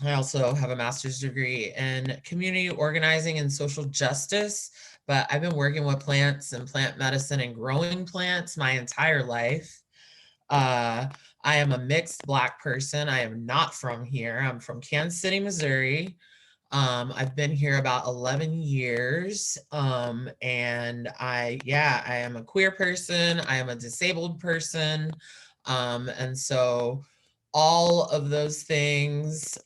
I also have a master's degree in community organizing and social justice, but I've been working with plants and plant medicine and growing plants my entire life. I am a mixed Black person. I am not from here. I'm from Kansas City, Missouri. I've been here about 11 years. And I am a queer person. I am a disabled person. And so all of those things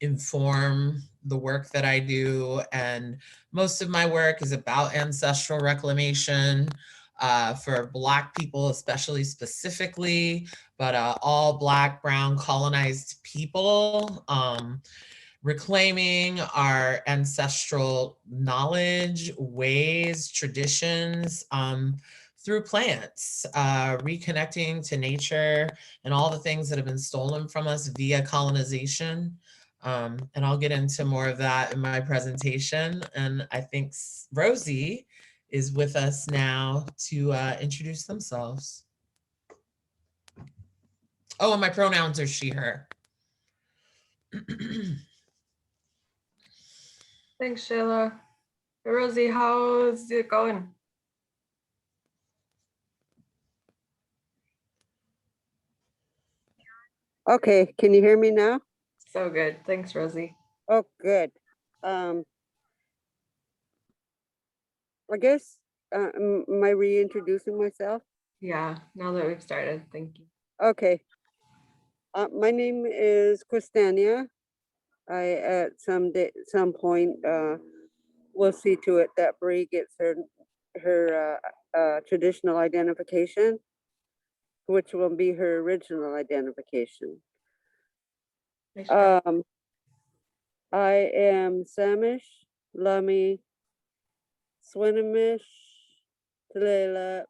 inform the work that I do. And most of my work is about ancestral reclamation for Black people, especially specifically, but all Black, brown, colonized people. Reclaiming our ancestral knowledge, ways, traditions through plants, reconnecting to nature and all the things that have been stolen from us via colonization. And I'll get into more of that in my presentation. And I think Rosie is with us now to introduce themselves. Oh, and my pronouns are she, her. Thanks, Shelagh. Hey, Rosie, how's it going? Okay, can you hear me now? So good. Thanks, Rosie. Oh, good. I guess, am I reintroducing myself? Yeah, now that we've started, thank you. Okay. My name is Christania. I, at some point, will see to it that Bree gets her traditional identification, which will be her original identification. Nice try. I am Samish, Lummi, Swinomish, Tulela,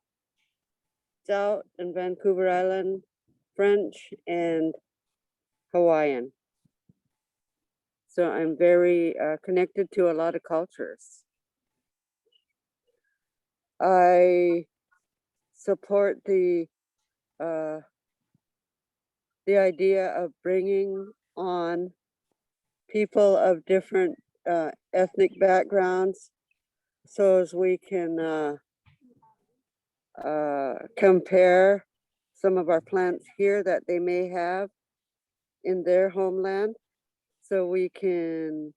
Stout, and Vancouver Island, French, and Hawaiian. So I'm very connected to a lot of cultures. I support the idea of bringing on people of different ethnic backgrounds, so as we can compare some of our plants here that they may have in their homeland, so we can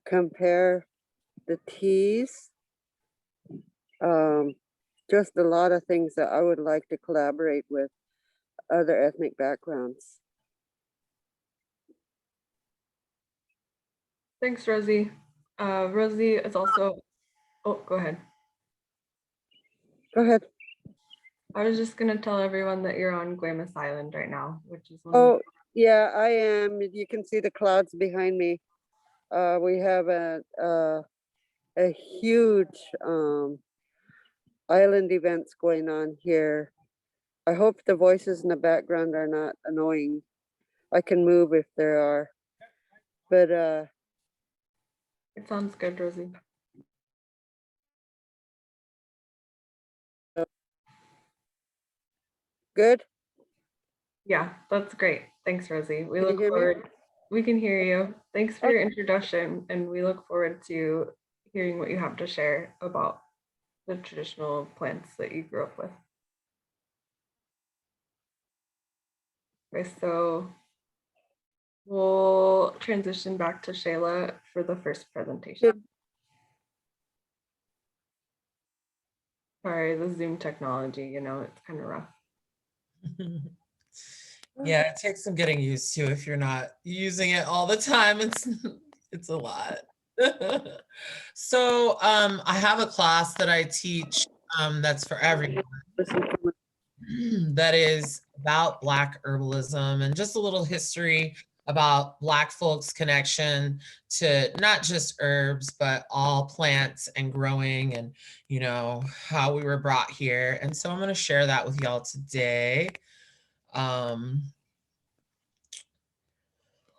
compare the teas. Just a lot of things that I would like to collaborate with other ethnic backgrounds. Thanks, Rosie. Rosie is also, oh, go ahead. Go ahead. I was just gonna tell everyone that you're on Guaymas Island right now, which is one Oh, yeah, I am. You can see the clouds behind me. We have a huge island events going on here. I hope the voices in the background are not annoying. I can move if there are, but it sounds good, Rosie. good. Yeah, that's great. Thanks, Rosie. We Can you look hear me? forward. We can hear you. Thanks for your introduction, and we look forward to hearing what you have to share about the traditional plants that you grew up with. Okay, so we'll transition back to Shelagh for the first presentation. Yep. Sorry, the Zoom technology, you know, it's kind of rough. Yeah, it takes some getting used to if you're not using it all the time. It's a lot. So I have a class that I teach that's for everyone. That is about Black herbalism and just a little history about Black folks' connection to not just herbs, but all plants and growing and, you know, how we were brought here. And so I'm going to share that with y'all today.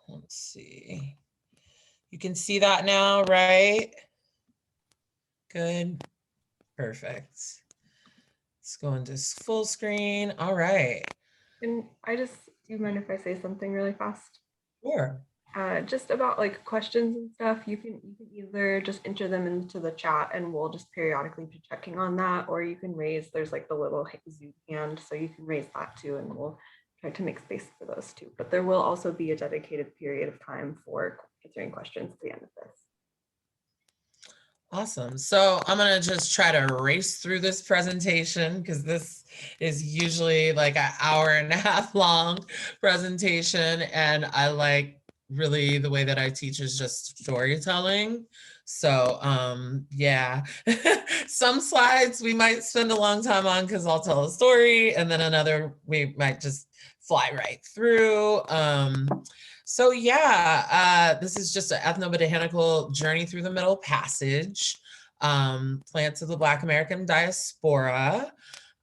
Let's see. You can see that now, right? Good. Perfect. Let's go into full screen. All right. And do you mind if I say something really fast? Sure. Just about like questions and stuff, you can either just enter them into the chat and we'll just periodically be checking on that, or you can raise, there's like the little Zoom hand, so you can raise that too, and we'll try to make space for those too. But there will also be a dedicated period of time for answering questions at the end of this. Awesome. So I'm going to just try to race through this presentation because this is usually like an hour and a half long presentation. And I like really the way that I teach is just storytelling. So yeah, some slides we might spend a long time on because I'll tell a story, and then another we might just fly right through. So yeah, this is just an ethnobotanical journey through the Middle Passage, plants of the Black American diaspora.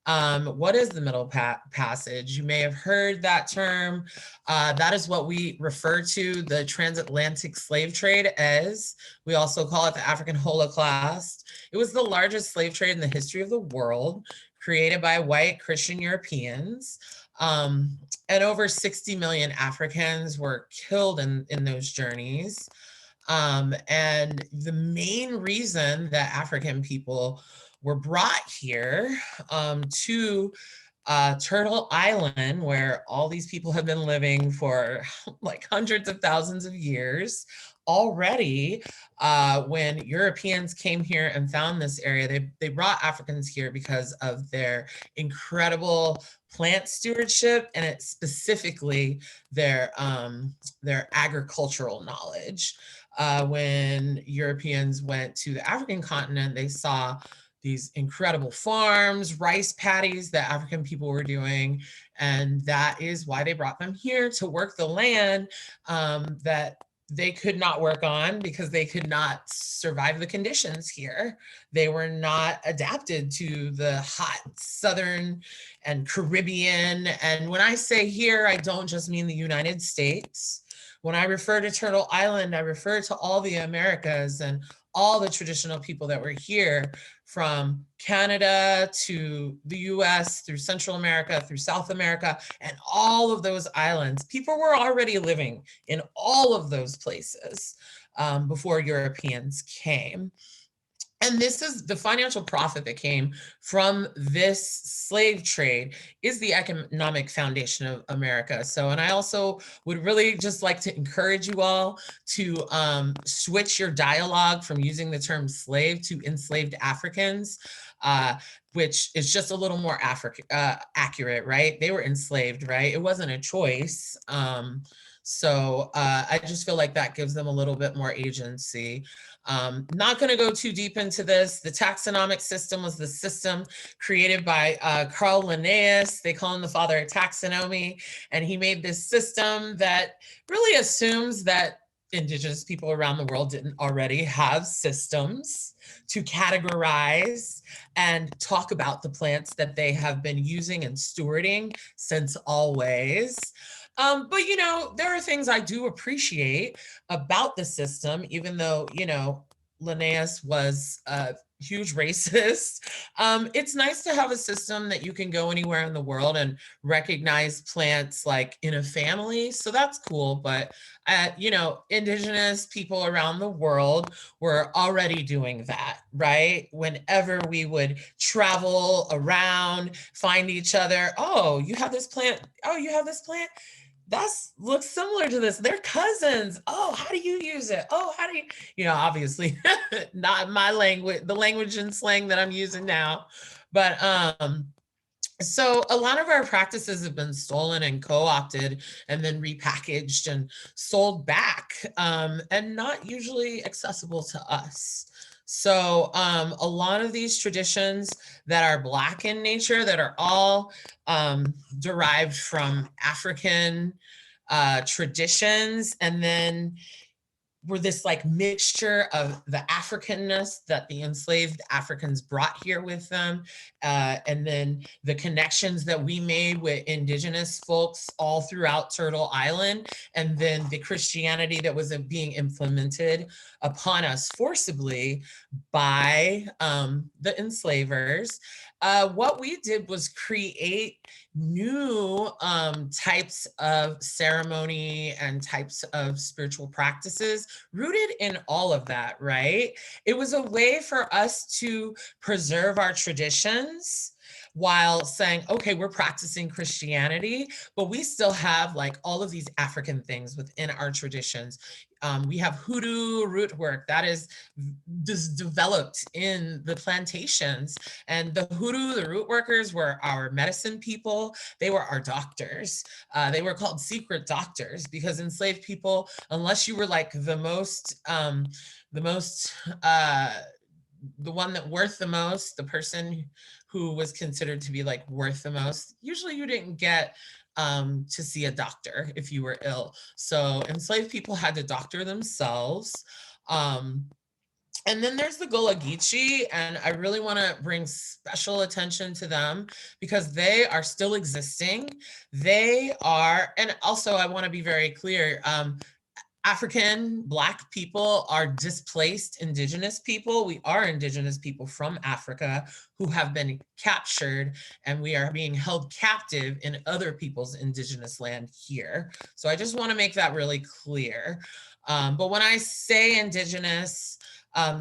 What is the Middle Passage? You may have heard that term. That is what we refer to the transatlantic slave trade as. We also call it the African Holocaust. It was the largest slave trade in the history of the world, created by white Christian Europeans. And over 60 million Africans were killed in those journeys. And the main reason that African people were brought here to Turtle Island, where all these people have been living for like hundreds of thousands of years already. When Europeans came here and found this area, they brought Africans here because of their incredible plant stewardship, and it's specifically their agricultural knowledge. When Europeans went to the African continent, they saw these incredible farms, rice paddies that African people were doing. And that is why they brought them here to work the land that they could not work on because they could not survive the conditions here. They were not adapted to the hot Southern and Caribbean. And when I say here, I don't just mean the United States. When I refer to Turtle Island, I refer to all the Americas and all the traditional people that were here, from Canada to the US, through Central America, through South America, and all of those islands. People were already living in all of those places before Europeans came. And this is the financial profit that came from this slave trade is the economic foundation of America. So, and I also would really just like to encourage you all to switch your dialogue from using the term slave to enslaved Africans, which is just a little more accurate, right? They were enslaved, right? It wasn't a choice. So I just feel like that gives them a little bit more agency. Not going to go too deep into this. The taxonomic system was the system created by Carl Linnaeus. They call him the father of taxonomy. And he made this system that really assumes that Indigenous people around the world didn't already have systems to categorize and talk about the plants that they have been using and stewarding since always. But, you know, there are things I do appreciate about the system, even though, you know, Linnaeus was a huge racist. It's nice to have a system that you can go anywhere in the world and recognize plants like in a family. So that's cool. But, you know, Indigenous people around the world were already doing that, right? Whenever we would travel around, find each other, oh, you have this plant. Oh, you have this plant. That looks similar to this. They're cousins. Oh, how do you use it? Oh, how do you, you know, obviously not my language, the language and slang that I'm using now. But so a lot of our practices have been stolen and co-opted and then repackaged and sold back, and not usually accessible to us. So a lot of these traditions that are Black in nature, that are all derived from African traditions, and then were this like mixture of the Africanness that the enslaved Africans brought here with them, and then the connections that we made with Indigenous folks all throughout Turtle Island, and then the Christianity that was being implemented upon us forcibly by the enslavers. What we did was create new types of ceremony and types of spiritual practices rooted in all of that, right? It was a way for us to preserve our traditions while saying, okay, we're practicing Christianity, but we still have like all of these African things within our traditions. We have hoodoo root work that is developed in the plantations, and the hoodoo, the root workers were our medicine people. They were our doctors. They were called secret doctors because enslaved people, unless you were like the one that worth the most, the person who was considered to be like worth the most, usually you didn't get to see a doctor if you were ill. So enslaved people had to doctor themselves. And then there's the Gullah Geechee, and I really want to bring special attention to them because they are still existing. They are, and also I want to be very clear, African Black people are displaced Indigenous people. We are Indigenous people from Africa who have been captured, and we are being held captive in other people's Indigenous land here. So I just want to make that really clear. But when I say Indigenous,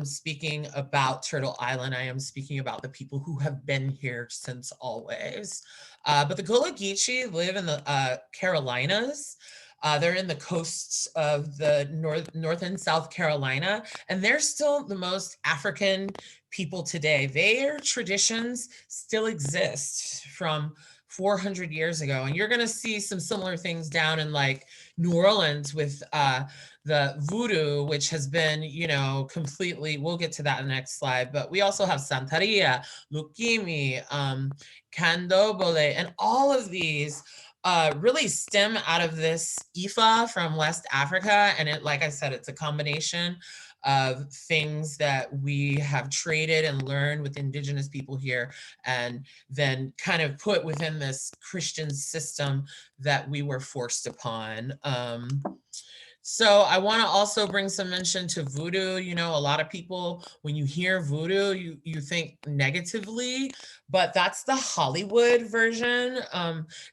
speaking about Turtle Island, I am speaking about the people who have been here since always. But the Gullah Geechee live in the Carolinas. They're in the coasts of the North and South Carolina, and they're still the most African people today. Their traditions still exist from 400 years ago. And you're going to see some similar things down in like New Orleans with the Voodoo, which has been, completely, we'll get to that in the next slide, but we also have Santeria, Lukimi, Candomblé, and all of these really stem out of this Ifa from West Africa. And it, like I said, it's a combination of things that we have traded and learned with Indigenous people here, and then kind of put within this Christian system that we were forced upon. So I want to also bring some mention to voodoo. A lot of people, when you hear voodoo, you think negatively, but that's the Hollywood version.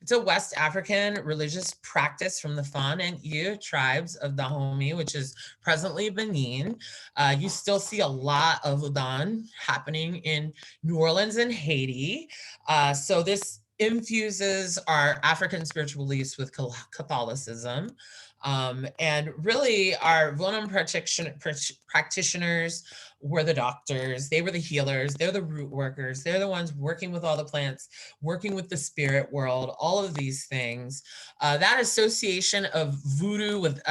It's a West African religious practice from the Fan and Ewe tribes of Dahomey, which is presently Benin. You still see a lot of Udan happening in New Orleans and Haiti. So this infuses our African spiritual beliefs with Catholicism. And really our Vonam practitioners were the doctors, they were the healers, they're the root workers, they're the ones working with all the plants, working with the spirit world, all of these things. That association of voodoo with,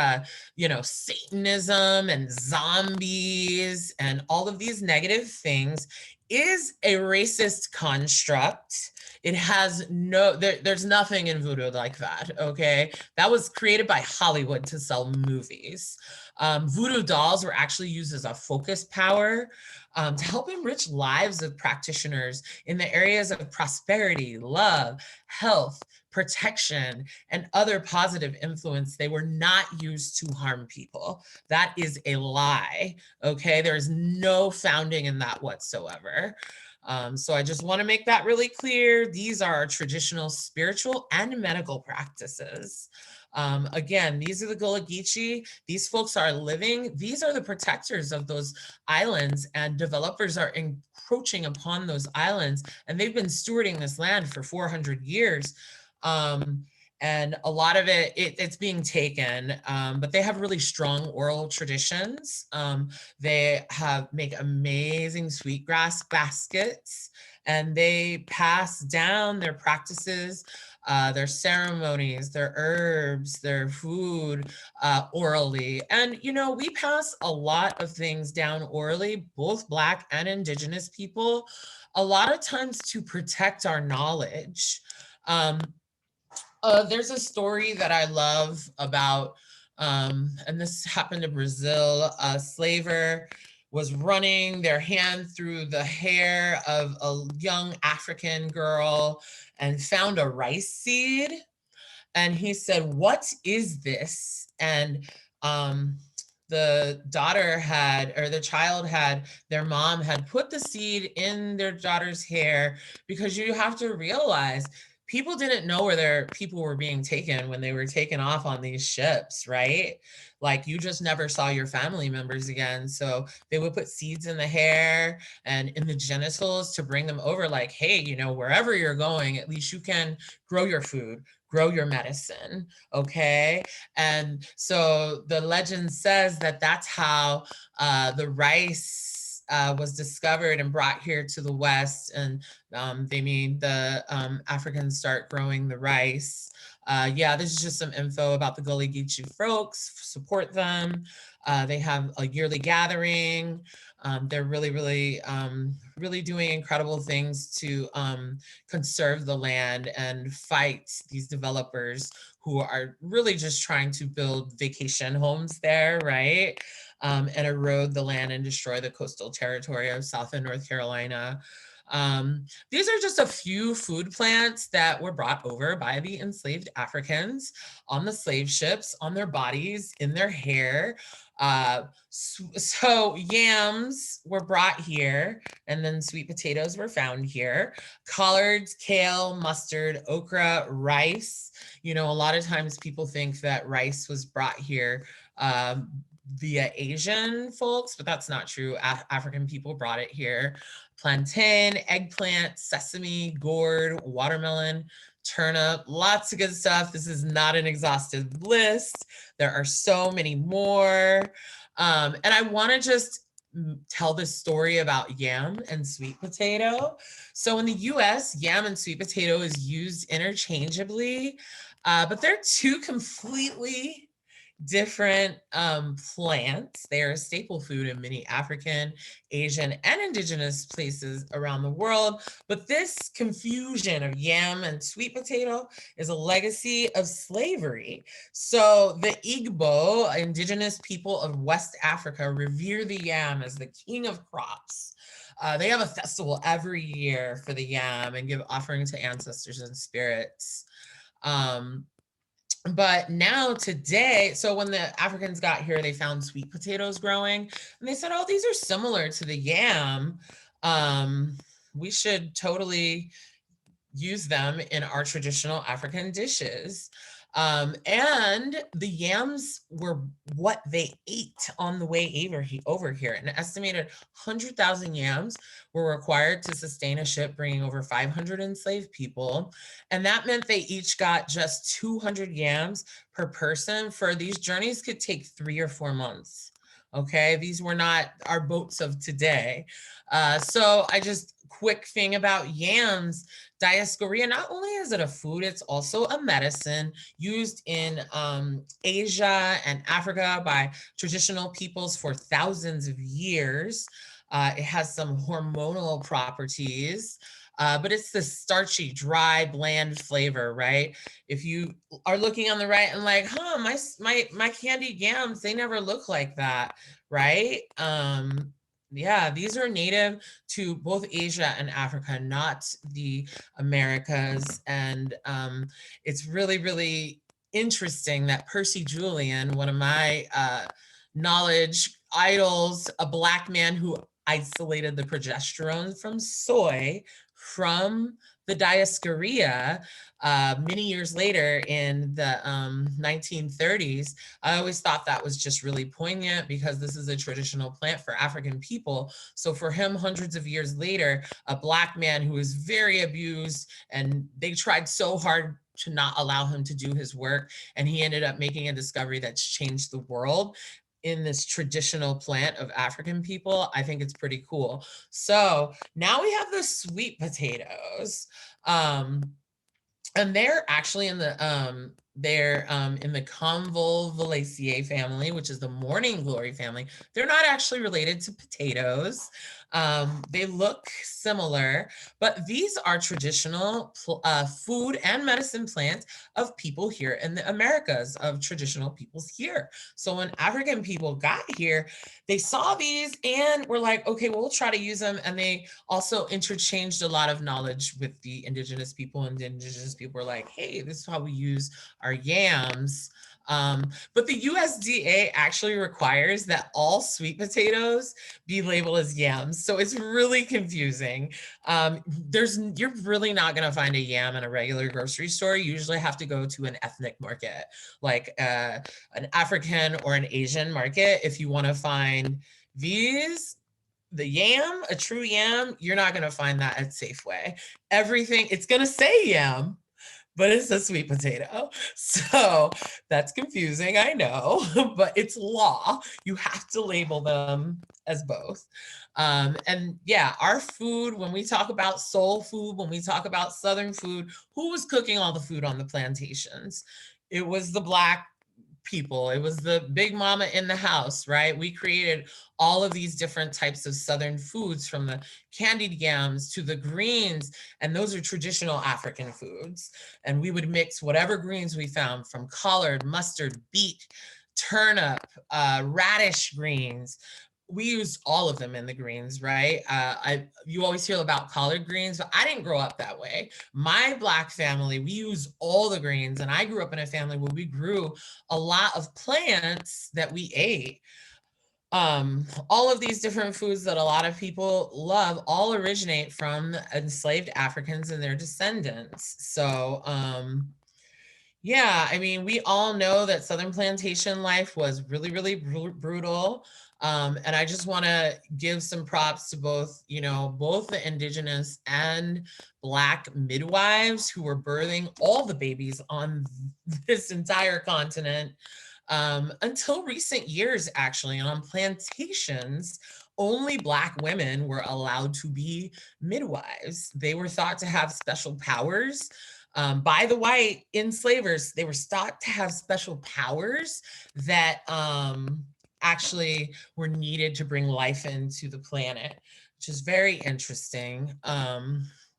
Satanism and zombies and all of these negative things is a racist construct. It has there's nothing in voodoo like that, okay? That was created by Hollywood to sell movies. Voodoo dolls were actually used as a focus power to help enrich lives of practitioners in the areas of prosperity, love, health, protection, and other positive influence. They were not used to harm people. That is a lie, okay? There is no founding in that whatsoever. So I just want to make that really clear. These are our traditional spiritual and medical practices. Again, these are the Gullah Geechee. These folks are living. These are the protectors of those islands, and developers are encroaching upon those islands, and they've been stewarding this land for 400 years. And a lot of it's being taken, but they have really strong oral traditions. They make amazing sweetgrass baskets, and they pass down their practices, their ceremonies, their herbs, their food orally. And, we pass a lot of things down orally, both Black and Indigenous people, a lot of times to protect our knowledge. There's a story that I love about, and this happened in Brazil. A slaver was running their hand through the hair of a young African girl and found a rice seed. And he said, "What is this?" And the daughter had, or the child had, their mom had put the seed in their daughter's hair, because you have to realize people didn't know where their people were being taken when they were taken off on these ships, right? Like, you just never saw your family members again. So they would put seeds in the hair and in the genitals to bring them over, like, hey, you know, wherever you're going, at least you can grow your food, grow your medicine, okay? And so the legend says that that's how the rice was discovered and brought here to the West, and they made the Africans start growing the rice. Yeah, this is just some info about the Gullah Geechee folks. Support them. They have a yearly gathering. They're really doing incredible things to conserve the land and fight these developers who are really just trying to build vacation homes there, right? And erode the land and destroy the coastal territory of South and North Carolina. These are just a few food plants that were brought over by the enslaved Africans on the slave ships, on their bodies, in their hair. So yams were brought here, and then sweet potatoes were found here. Collards, kale, mustard, okra, rice. You know, a lot of times people think that rice was brought here via Asian folks, but that's not true. African people brought it here. Plantain, eggplant, sesame, gourd, watermelon, turnip, lots of good stuff. This is not an exhaustive list. There are so many more. And I want to just tell this story about yam and sweet potato. So in the US, yam and sweet potato is used interchangeably, but they're two completely different plants. They are a staple food in many African, Asian, and indigenous places around the world. But this confusion of yam and sweet potato is a legacy of slavery. So the Igbo, indigenous people of West Africa, revere the yam as the king of crops. They have a festival every year for the yam and give offering to ancestors and spirits. But now today, so when the Africans got here, they found sweet potatoes growing, and they said, oh, these are similar to the yam. We should totally use them in our traditional African dishes. And the yams were what they ate on the way over here. An estimated 100,000 yams were required to sustain a ship bringing over 500 enslaved people. And that meant they each got just 200 yams per person. For these journeys could take 3 or 4 months. Okay, these were not our boats of today. So quick thing about yams diascoria, not only is it a food, it's also a medicine used in Asia and Africa by traditional peoples for thousands of years. It has some hormonal properties, but it's the starchy, dry, bland flavor, right? If you are looking on the right and like, my candied yams, they never look like that, right? Yeah, these are native to both Asia and Africa, not the Americas. And it's really, really interesting that Percy Julian, one of my knowledge idols, a Black man who isolated the progesterone from soy from the Diascoria many years later in the 1930s. I always thought that was just really poignant because this is a traditional plant for African people. So for him, hundreds of years later, a Black man who was very abused, and they tried so hard to not allow him to do his work, and he ended up making a discovery that's changed the world in this traditional plant of African people. I think it's pretty cool. So now we have the sweet potatoes. And they're actually in the Convolvulaceae family, which is the morning glory family. They're not actually related to potatoes. They look similar, but these are traditional food and medicine plants of people here in the Americas, of traditional peoples here. So when African people got here, they saw these and were like, okay, well, we'll try to use them. And they also interchanged a lot of knowledge with the indigenous people, and the indigenous people were like, hey, this is how we use our yams. But the USDA actually requires that all sweet potatoes be labeled as yams. So it's really confusing. You're really not going to find a yam in a regular grocery store. You usually have to go to an ethnic market, like an African or an Asian market. If you want to find these, the yam, a true yam, you're not going to find that at Safeway. Everything, it's going to say yam, but it's a sweet potato. So that's confusing, I know, but it's law. You have to label them as both. And yeah, our food, when we talk about soul food, when we talk about Southern food, who was cooking all the food on the plantations? It was the Black people. It was the big mama in the house, right? We created all of these different types of Southern foods, from the candied yams to the greens, and those are traditional African foods. And we would mix whatever greens we found, from collard, mustard, beet, turnip, radish greens. We used all of them in the greens, right? You always hear about collard greens, but I didn't grow up that way. My Black family, we use all the greens, and I grew up in a family where we grew a lot of plants that we ate. All of these different foods that a lot of people love all originate from enslaved Africans and their descendants. So, yeah, I mean, we all know that Southern plantation life was really, really brutal. And I just want to give some props to both, both the Indigenous and Black midwives who were birthing all the babies on this entire continent. Until recent years, actually, and on plantations, only Black women were allowed to be midwives. They were thought to have special powers. By the white enslavers, they were thought to have special powers that actually were needed to bring life into the planet, which is very interesting.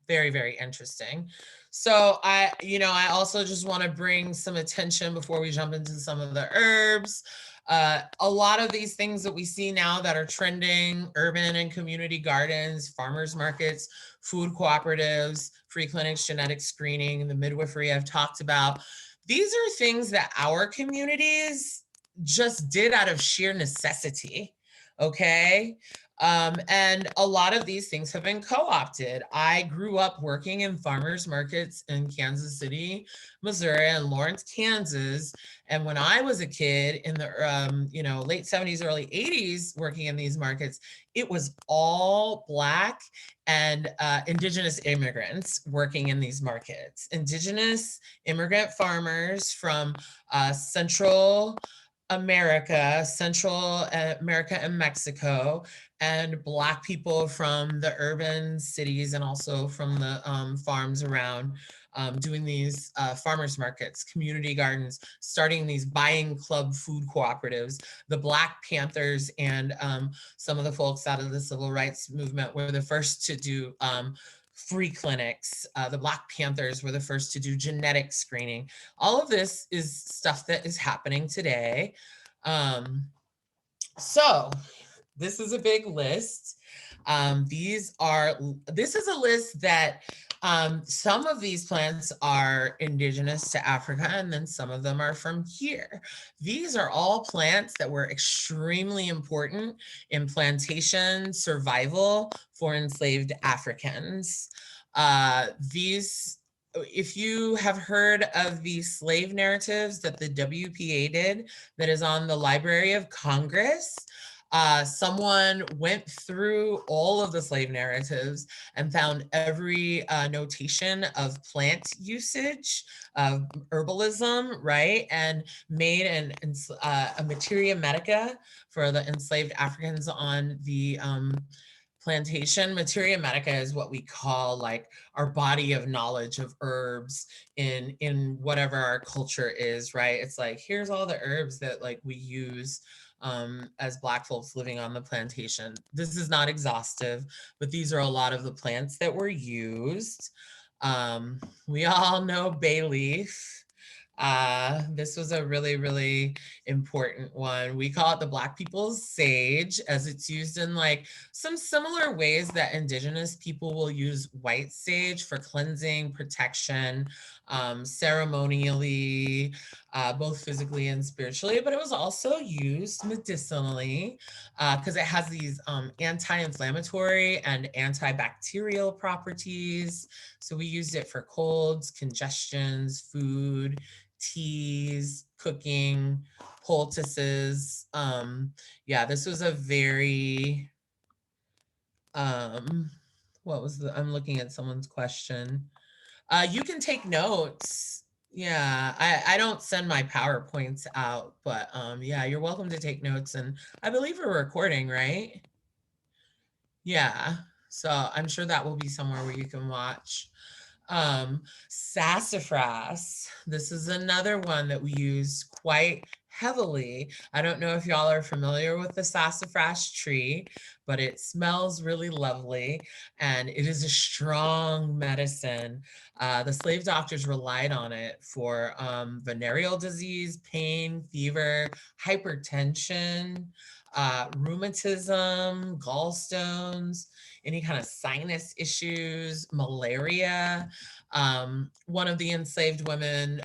Very, very interesting. So I also just want to bring some attention before we jump into some of the herbs. A lot of these things that we see now that are trending, urban and community gardens, farmers markets, food cooperatives, free clinics, genetic screening, the midwifery I've talked about. These are things that our communities just did out of sheer necessity, okay? And a lot of these things have been co-opted. I grew up working in farmers markets in Kansas City, Missouri, and Lawrence, Kansas. And when I was a kid in the late 70s, early 80s, working in these markets, it was all Black and Indigenous immigrants working in these markets. Indigenous immigrant farmers from Central America and Mexico, and Black people from the urban cities and also from the farms around, doing these farmers markets, community gardens, starting these buying club food cooperatives. The Black Panthers and some of the folks out of the civil rights movement were the first to do free clinics. The Black Panthers were the first to do genetic screening. All of this is stuff that is happening today. So this is a big list. This is a list that some of these plants are indigenous to Africa, and then some of them are from here. These are all plants that were extremely important in plantation survival for enslaved Africans. If you have heard of the slave narratives that the WPA did, that is on the Library of Congress, someone went through all of the slave narratives and found every notation of plant usage, of herbalism, right? And made a materia medica for the enslaved Africans on the plantation. Materia medica is what we call like our body of knowledge of herbs in whatever our culture is, right? It's like, here's all the herbs that like we use as Black folks living on the plantation. This is not exhaustive, but these are a lot of the plants that were used. We all know bay leaf. This was a really, really important one. We call it the Black people's sage, as it's used in like some similar ways that indigenous people will use white sage for cleansing, protection. ceremonially, both physically and spiritually, but it was also used medicinally because it has these anti-inflammatory and antibacterial properties. So we used it for colds, congestions, food, teas, cooking, poultices. Yeah, this was a very, what was I'm looking at someone's question. You can take notes. Yeah, I don't send my PowerPoints out, but yeah, you're welcome to take notes. And I believe we're recording, right? Yeah, so I'm sure that will be somewhere where you can watch. Sassafras. This is another one that we use quite heavily. I don't know if y'all are familiar with the sassafras tree, but it smells really lovely and it is a strong medicine. The slave doctors relied on it for venereal disease, pain, fever, hypertension, rheumatism, gallstones, any kind of sinus issues, malaria. One of the enslaved women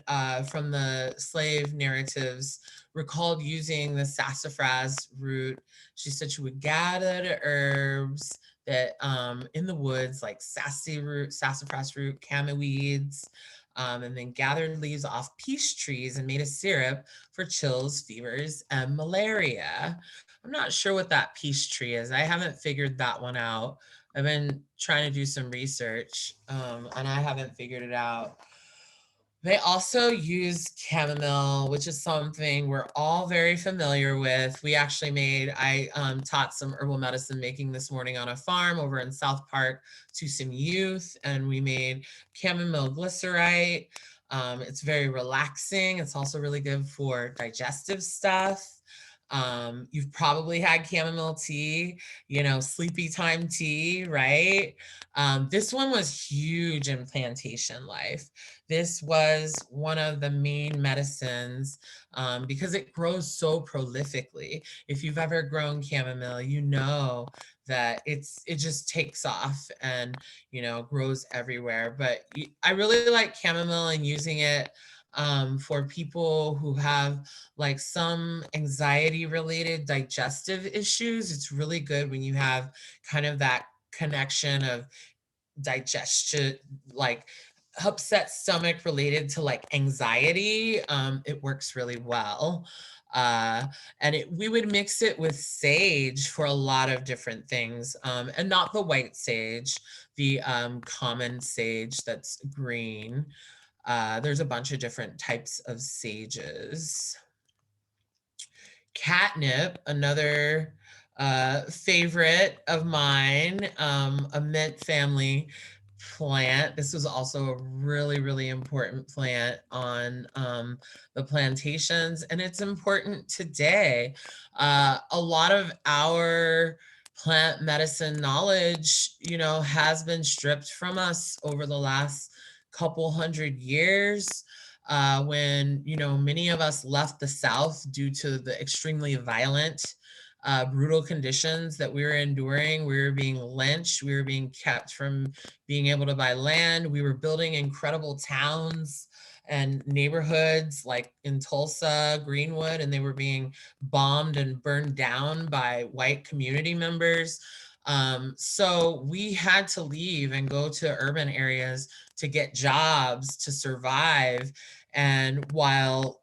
from the slave narratives recalled using the sassafras root. She said she would gather the herbs that in the woods, like sassafras root, cameweeds, and then gathered leaves off peach trees and made a syrup for chills, fevers, and malaria. I'm not sure what that peach tree is. I haven't figured that one out. I've been trying to do some research and I haven't figured it out. They also use chamomile, which is something we're all very familiar with. We actually I taught some herbal medicine making this morning on a farm over in South Park to some youth, and we made chamomile glycerite. It's very relaxing. It's also really good for digestive stuff. You've probably had chamomile tea, sleepy time tea, right? This one was huge in plantation life. This was one of the main medicines because it grows so prolifically. If you've ever grown chamomile, you know that it just takes off and grows everywhere. But I really like chamomile and using it for people who have like some anxiety related digestive issues. It's really good when you have kind of that connection of digestion, like upset stomach related to like anxiety. It works really well. And we would mix it with sage for a lot of different things, and not the white sage, the common sage that's green. There's a bunch of different types of sages. Catnip, another favorite of mine, a mint family plant. This was also a really, really important plant on the plantations, and it's important today. A lot of our plant medicine knowledge, has been stripped from us over the last couple hundred years. When many of us left the South due to the extremely violent, brutal conditions that we were enduring. We were being lynched. We were being kept from being able to buy land. We were building incredible towns and neighborhoods like in Tulsa, Greenwood, and they were being bombed and burned down by white community members. So we had to leave and go to urban areas to get jobs to survive. And while,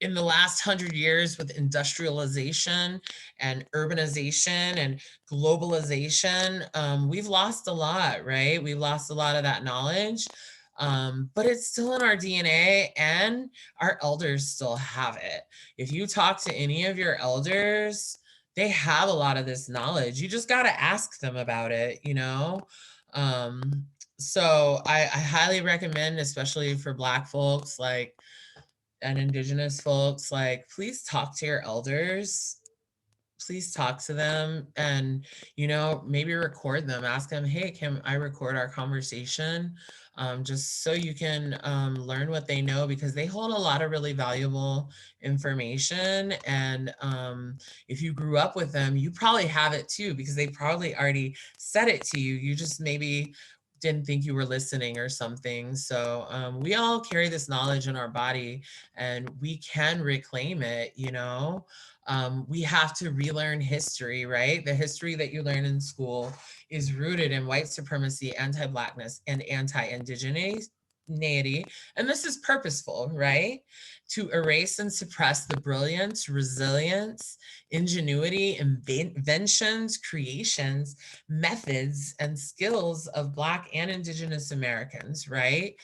in the last 100 years with industrialization and urbanization and globalization, we've lost a lot, right? We've lost a lot of that knowledge, but it's still in our DNA and our elders still have it. If you talk to any of your elders, they have a lot of this knowledge. You just got to ask them about it, So I highly recommend, especially for Black folks, and Indigenous folks, please talk to your elders. Please talk to them and, maybe record them. Ask them, hey, can I record our conversation? Just so you can learn what they know, because they hold a lot of really valuable information. And if you grew up with them, you probably have it too, because they probably already said it to you. You just maybe didn't think you were listening or something. So we all carry this knowledge in our body and we can reclaim it, you know. We have to relearn history, right? The history that you learn in school is rooted in white supremacy, anti-Blackness, and anti-Indigeneity. And this is purposeful, right? To erase and suppress the brilliance, resilience, ingenuity, inventions, creations, methods, and skills of Black and Indigenous Americans, right?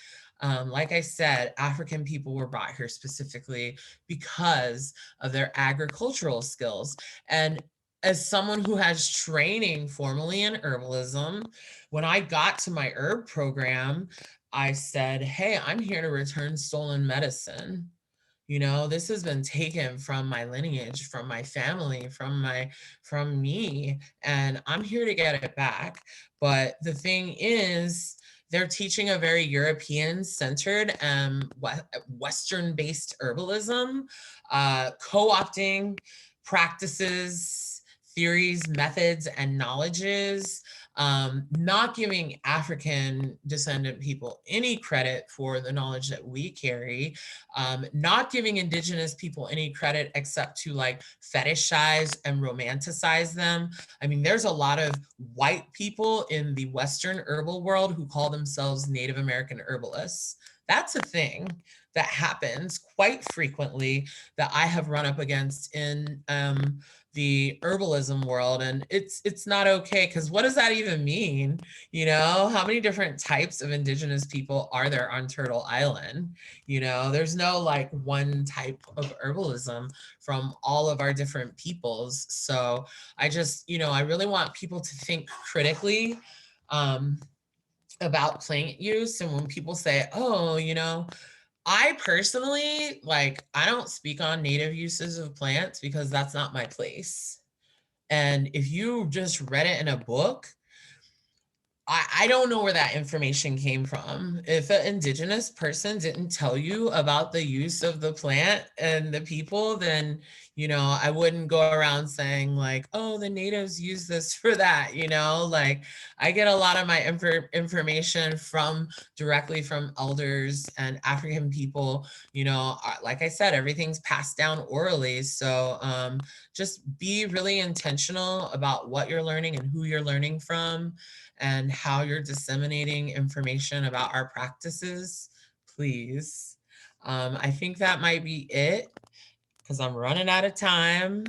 Like I said, African people were brought here specifically because of their agricultural skills. And as someone who has training formally in herbalism, when I got to my herb program, I said, hey, I'm here to return stolen medicine. You know, this has been taken from my lineage, from my family, from me, and I'm here to get it back. But the thing is, they're teaching a very European-centered, Western-based herbalism, co-opting practices, theories, methods, and knowledges, not giving African descendant people any credit for the knowledge that we carry, not giving Indigenous people any credit except to like fetishize and romanticize them. I mean, there's a lot of white people in the Western herbal world who call themselves Native American herbalists. That's a thing that happens quite frequently that I have run up against in the herbalism world, and it's not okay, because what does that even mean? You know, how many different types of Indigenous people are there on Turtle Island? You know, there's no like one type of herbalism from all of our different peoples. So I just, you know, I really want people to think critically about plant use. And when people say, oh, you know, I personally, like, I don't speak on native uses of plants because that's not my place. And if you just read it in a book, I don't know where that information came from. If an Indigenous person didn't tell you about the use of the plant and the people, then, you know, I wouldn't go around saying like, oh, the natives use this for that, you know, like I get a lot of my information from directly from elders and African people, you know, like I said, everything's passed down orally. So just be really intentional about what you're learning and who you're learning from and how you're disseminating information about our practices, please. I think that might be it because I'm running out of time.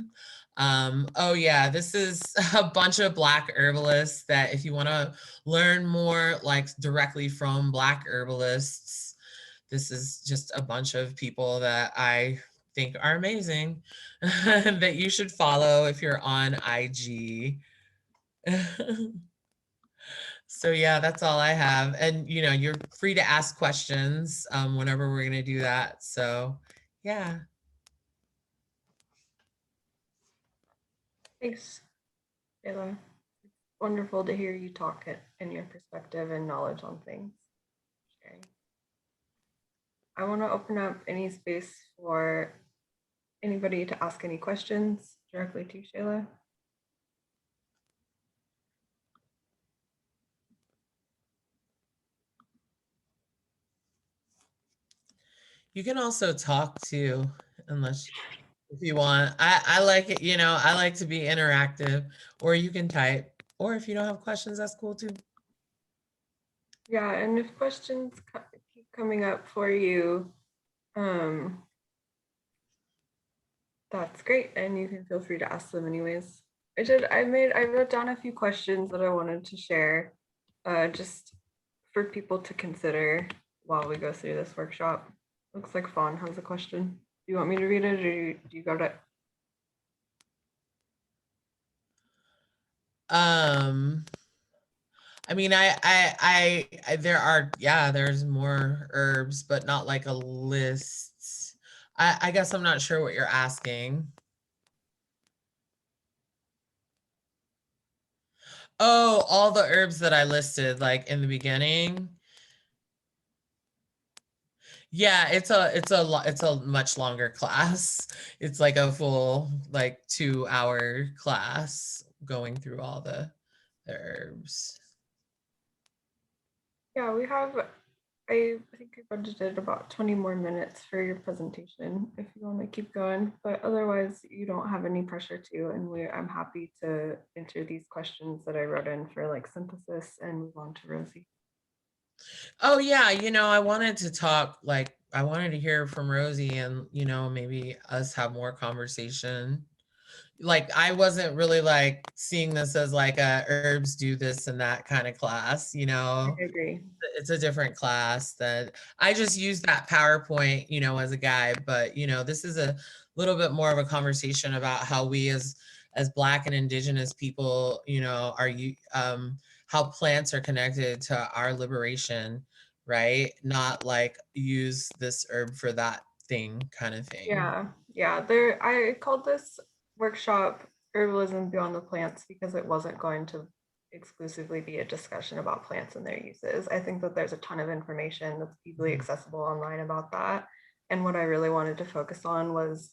Oh yeah, this is a bunch of Black herbalists that if you want to learn more like directly from Black herbalists, this is just a bunch of people that I think are amazing that you should follow if you're on IG. So yeah, that's all I have. And you know, you're free to ask questions whenever we're gonna do that. So yeah. Thanks, Shelagh. It's wonderful to hear you talk it and your perspective and knowledge on things. Sharing. I want to open up any space for anybody to ask any questions directly to Shelagh. You can also talk too, unless if you want. I like it, you know, I like to be interactive, or you can type, or if you don't have questions, that's cool too. Yeah, and if questions keep coming up for you, that's great, and you can feel free to ask them anyways. I wrote down a few questions that I wanted to share, just for people to consider while we go through this workshop. Looks like Fawn has a question. Do you want me to read it, or do you got it? I mean, I there are, yeah, there's more herbs, but not like a list. I guess I'm not sure what you're asking. Oh, all the herbs that I listed like in the beginning. Yeah, it's a much longer class. It's like a full like 2-hour class going through all the herbs. Yeah, we have, I think I budgeted about 20 more minutes for your presentation if you want to keep going, but otherwise you don't have any pressure to, and I'm happy to answer these questions that I wrote in for like synthesis and move on to Rosie. Oh yeah, I wanted to talk, like, I wanted to hear from Rosie and, maybe us have more conversation. Like, I wasn't really like seeing this as like a herbs do this and that kind of class. I agree. It's a different class that I just used that PowerPoint, as a guide, but this is a little bit more of a conversation about how we as Black and Indigenous people, are you how plants are connected to our liberation, right? Not like use this herb for that thing kind of thing. Yeah. I called this workshop Herbalism Beyond the Plants because it wasn't going to exclusively be a discussion about plants and their uses. I think that there's a ton of information that's easily accessible online about that. And what I really wanted to focus on was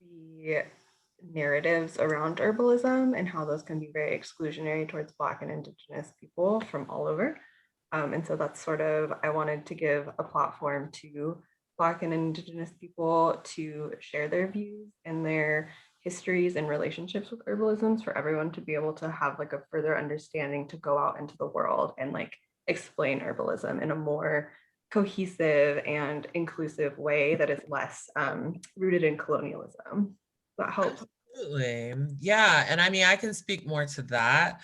the narratives around herbalism and how those can be very exclusionary towards Black and Indigenous people from all over. And so that's sort of, I wanted to give a platform to Black and Indigenous people to share their views and their histories and relationships with herbalisms for everyone to be able to have like a further understanding to go out into the world and like explain herbalism in a more cohesive and inclusive way that is less rooted in colonialism. That helps. Absolutely. Yeah. And I mean, I can speak more to that.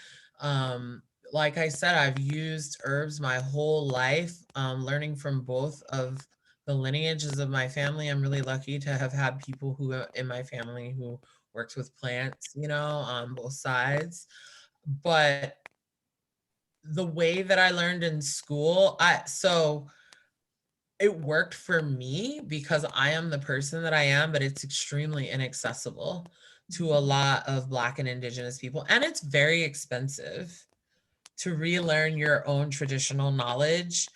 Like I said, I've used herbs my whole life, learning from both of the lineages of my family. I'm really lucky to have had people who in my family who worked with plants, on both sides. But the way that I learned in school, so it worked for me because I am the person that I am, but it's extremely inaccessible to a lot of Black and Indigenous people. And it's very expensive to relearn your own traditional knowledge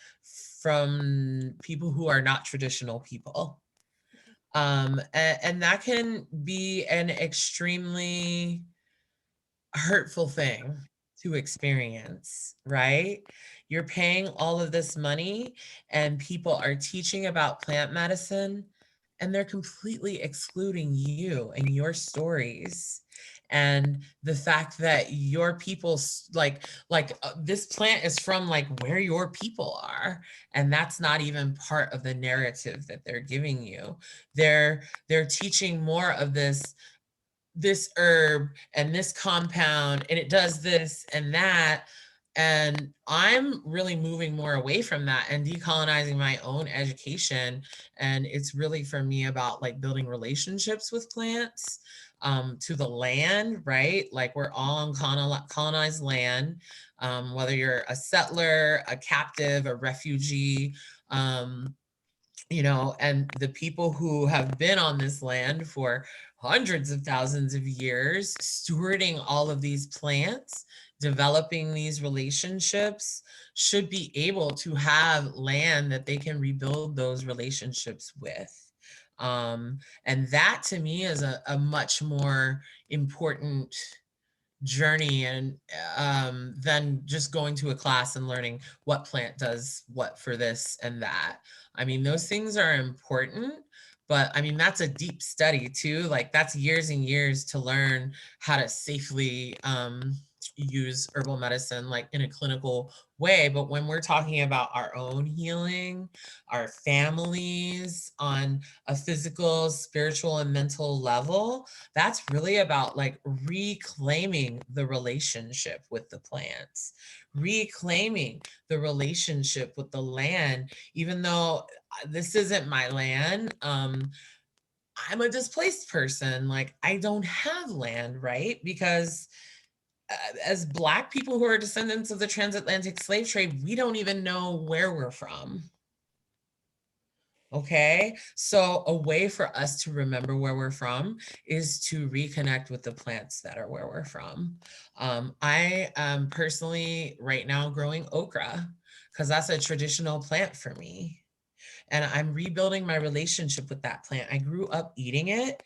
from people who are not traditional people. And that can be an extremely hurtful thing to experience, right? You're paying all of this money and people are teaching about plant medicine and they're completely excluding you and your stories and the fact that your people this plant is from like where your people are, and that's not even part of the narrative that they're giving you. They're teaching more of this herb and this compound and it does this and that, and I'm really moving more away from that and decolonizing my own education. And it's really for me about like building relationships with plants, to the land, right? Like we're all on colonized land, whether you're a settler, a captive, a refugee, and the people who have been on this land for hundreds of thousands of years, stewarding all of these plants, developing these relationships, should be able to have land that they can rebuild those relationships with. And that to me is a much more important journey and than just going to a class and learning what plant does what for this and that. I mean, those things are important, but I mean, that's a deep study too. Like that's years and years to learn how to safely use herbal medicine like in a clinical way. But when we're talking about our own healing, our families on a physical, spiritual, and mental level, that's really about like reclaiming the relationship with the plants, reclaiming the relationship with the land. Even though this isn't my land, I'm a displaced person. Like I don't have land, right? Because as Black people who are descendants of the transatlantic slave trade, we don't even know where we're from. Okay, so a way for us to remember where we're from is to reconnect with the plants that are where we're from. I am personally right now growing okra because that's a traditional plant for me. And I'm rebuilding my relationship with that plant. I grew up eating it,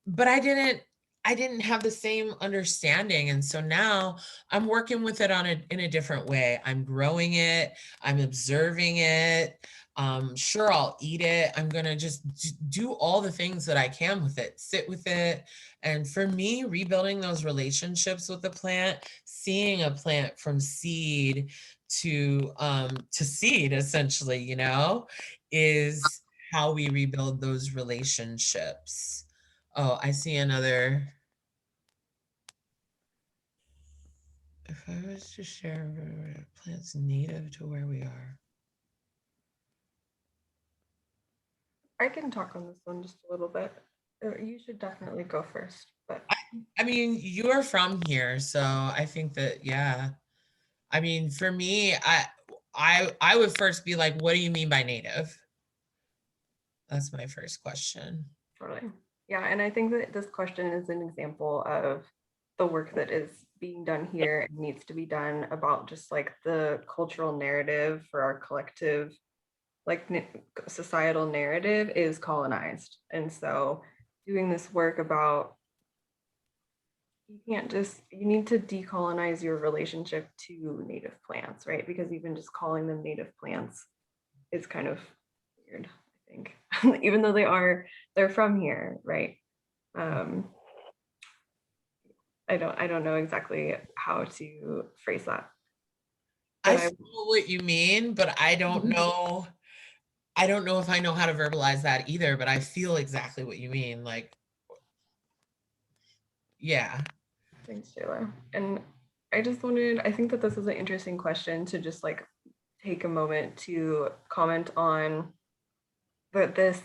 but I didn't I didn't have the same understanding. And so now I'm working with it in a different way. I'm growing it, I'm observing it. Sure, I'll eat it. I'm going to just do all the things that I can with it, sit with it. And for me, rebuilding those relationships with the plant, seeing a plant from seed to seed, essentially, you know, is how we rebuild those relationships. Oh, I see another. If I was to share plants native to where we are. I can talk on this one just a little bit. You should definitely go first, but I mean, you're from here, so I think that, yeah. I mean, for me, I would first be like, what do you mean by native? That's my first question. totally. Yeah, and I think that this question is an example of the work that is being done here and needs to be done about just like the cultural narrative for our collective, like societal narrative is colonized. And so doing this work about, you need to decolonize your relationship to native plants, right? Because even just calling them native plants is kind of weird, I think, even though they're from here, right? I don't know exactly how to phrase that. I feel what you mean, but I don't know. I don't know if I know how to verbalize that either, but I feel exactly what you mean. Like, yeah. Thanks, Shelagh. And I think that this is an interesting question to just like take a moment to comment on, that this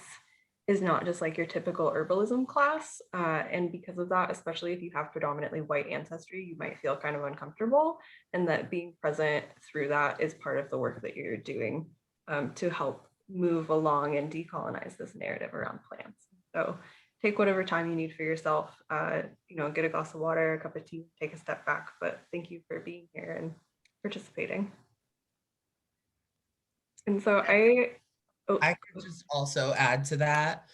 is not just like your typical herbalism class. And because of that, especially if you have predominantly white ancestry, you might feel kind of uncomfortable. And that being present through that is part of the work that you're doing to help move along and decolonize this narrative around plants. So take whatever time you need for yourself, get a glass of water, a cup of tea, take a step back. But thank you for being here and participating. And so I could just also add to that.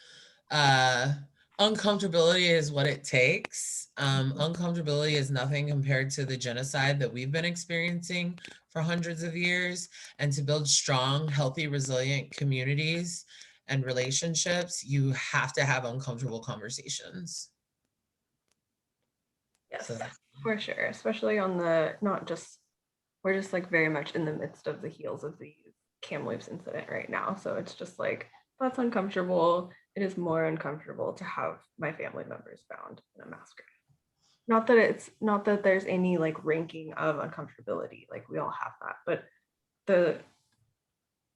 Uncomfortability is what it takes. Uncomfortability is nothing compared to the genocide that we've been experiencing for hundreds of years. And to build strong, healthy, resilient communities and relationships, you have to have uncomfortable conversations. Yes, so for sure. Especially on the, we're just like very much in the midst of the heels of the Kamloops incident right now. So it's just like, that's uncomfortable. It is more uncomfortable to have my family members found in a mass grave. Not that there's any like ranking of uncomfortability, like we all have that, but the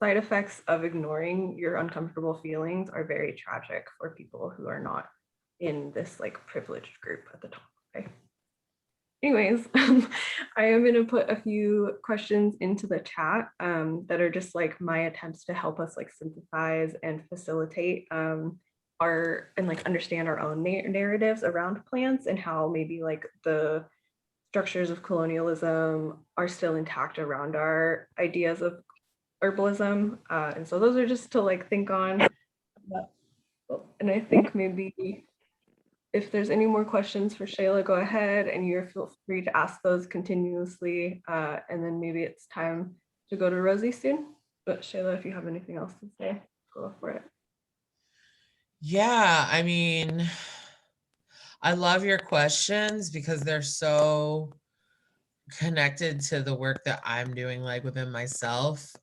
side effects of ignoring your uncomfortable feelings are very tragic for people who are not in this like privileged group at the top. Okay. Anyways, I am going to put a few questions into the chat that are just like my attempts to help us like synthesize and facilitate understand our own narratives around plants and how maybe like the structures of colonialism are still intact around our ideas of herbalism. And so those are just to like think on. And I think maybe if there's any more questions for Shelagh, go ahead and you're feel free to ask those continuously. And then maybe it's time to go to Rosie soon. But Shelagh, if you have anything else to say, go for it. Yeah, I mean, I love your questions because they're so connected to the work that I'm doing, like within myself.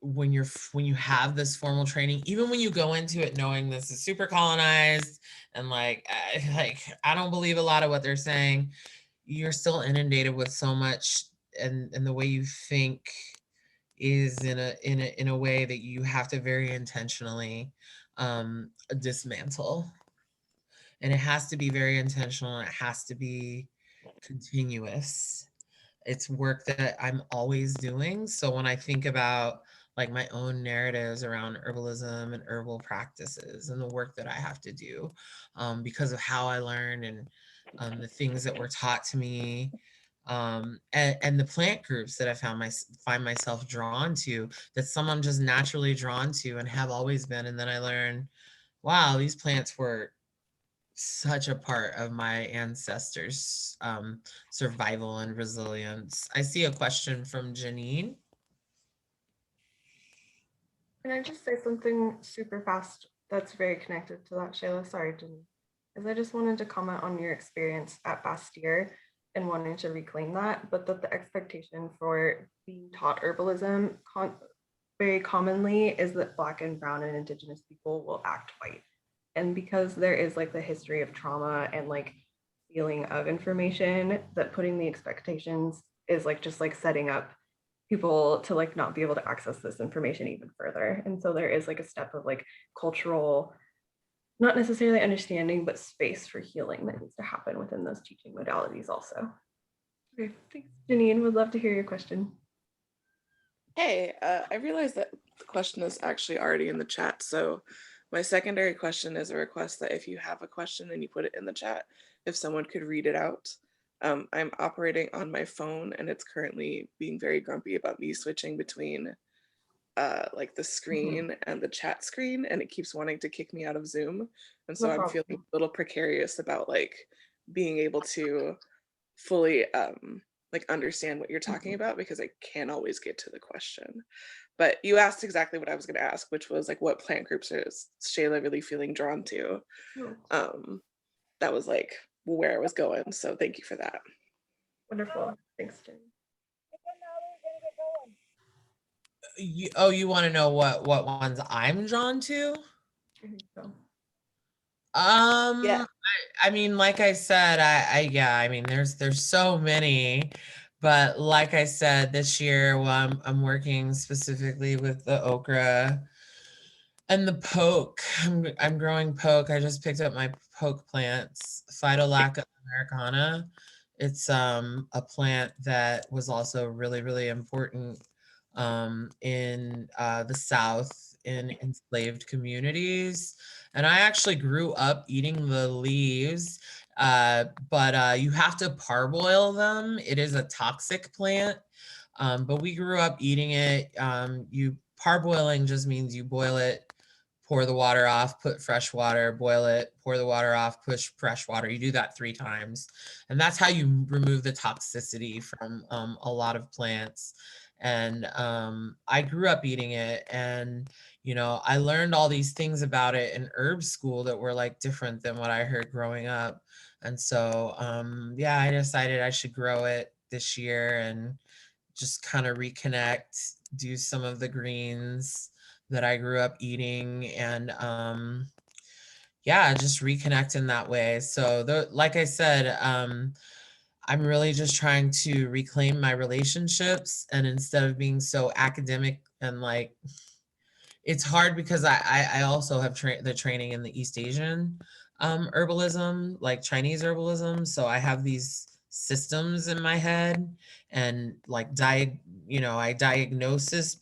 When you have this formal training, even when you go into it knowing this is super colonized and like I don't believe a lot of what they're saying, you're still inundated with so much, and the way you think is in a way that you have to very intentionally dismantle. And it has to be very intentional, and it has to be continuous. It's work that I'm always doing. So when I think about like my own narratives around herbalism and herbal practices and the work that I have to do, because of how I learned and the things that were taught to me, and the plant groups that I find myself drawn to, that someone just naturally drawn to and have always been. And then I learned, wow, these plants were such a part of my ancestors' survival and resilience. I see a question from Janine. Can I just say something super fast that's very connected to that, Shelagh? Sorry, Jenny. Is I just wanted to comment on your experience at Bastyr and wanting to reclaim that, but that the expectation for being taught herbalism very commonly is that Black and Brown and Indigenous people will act white. And because there is like the history of trauma and like feeling of information, that putting the expectations is like just like setting up people to like not be able to access this information even further. And so there is like a step of like cultural, not necessarily understanding, but space for healing that needs to happen within those teaching modalities also. Okay, thanks. Janine, would love to hear your question. Hey, I realized that the question is actually already in the chat. So my secondary question is a request that if you have a question and you put it in the chat, if someone could read it out. I'm operating on my phone and it's currently being very grumpy about me switching between like the screen and the chat screen, and it keeps wanting to kick me out of Zoom. And so I'm feeling a little precarious about like being able to fully like understand what you're talking about, because I can't always get to the question. But you asked exactly what I was going to ask, which was like, what plant groups is Shelagh really feeling drawn to? That was like where I was going. So thank you for that. Wonderful. Thanks, Jenny. You want to know what ones I'm drawn to? I think so. Yeah. I mean, like I said, I mean, there's so many, but like I said, this year, well, I'm working specifically with the okra and the poke. I'm growing poke. I just picked up my poke plants, Phytolacca americana. It's a plant that was also really, really important in the South in enslaved communities. And I actually grew up eating the leaves, but you have to parboil them. It is a toxic plant, but we grew up eating it. You parboiling just means you boil it, pour the water off, put fresh water, boil it, pour the water off, push fresh water. You do that 3 times. And that's how you remove the toxicity from a lot of plants. And I grew up eating it, and you know, I learned all these things about it in herb school that were like different than what I heard growing up. And so yeah, I decided I should grow it this year and just kind of reconnect, do some of the greens that I grew up eating, and yeah, just reconnect in that way. So like I said, I'm really just trying to reclaim my relationships, and instead of being so academic and like, it's hard because I also have the training in the East Asian herbalism, like Chinese herbalism. So I have these systems in my head, and like I diagnosis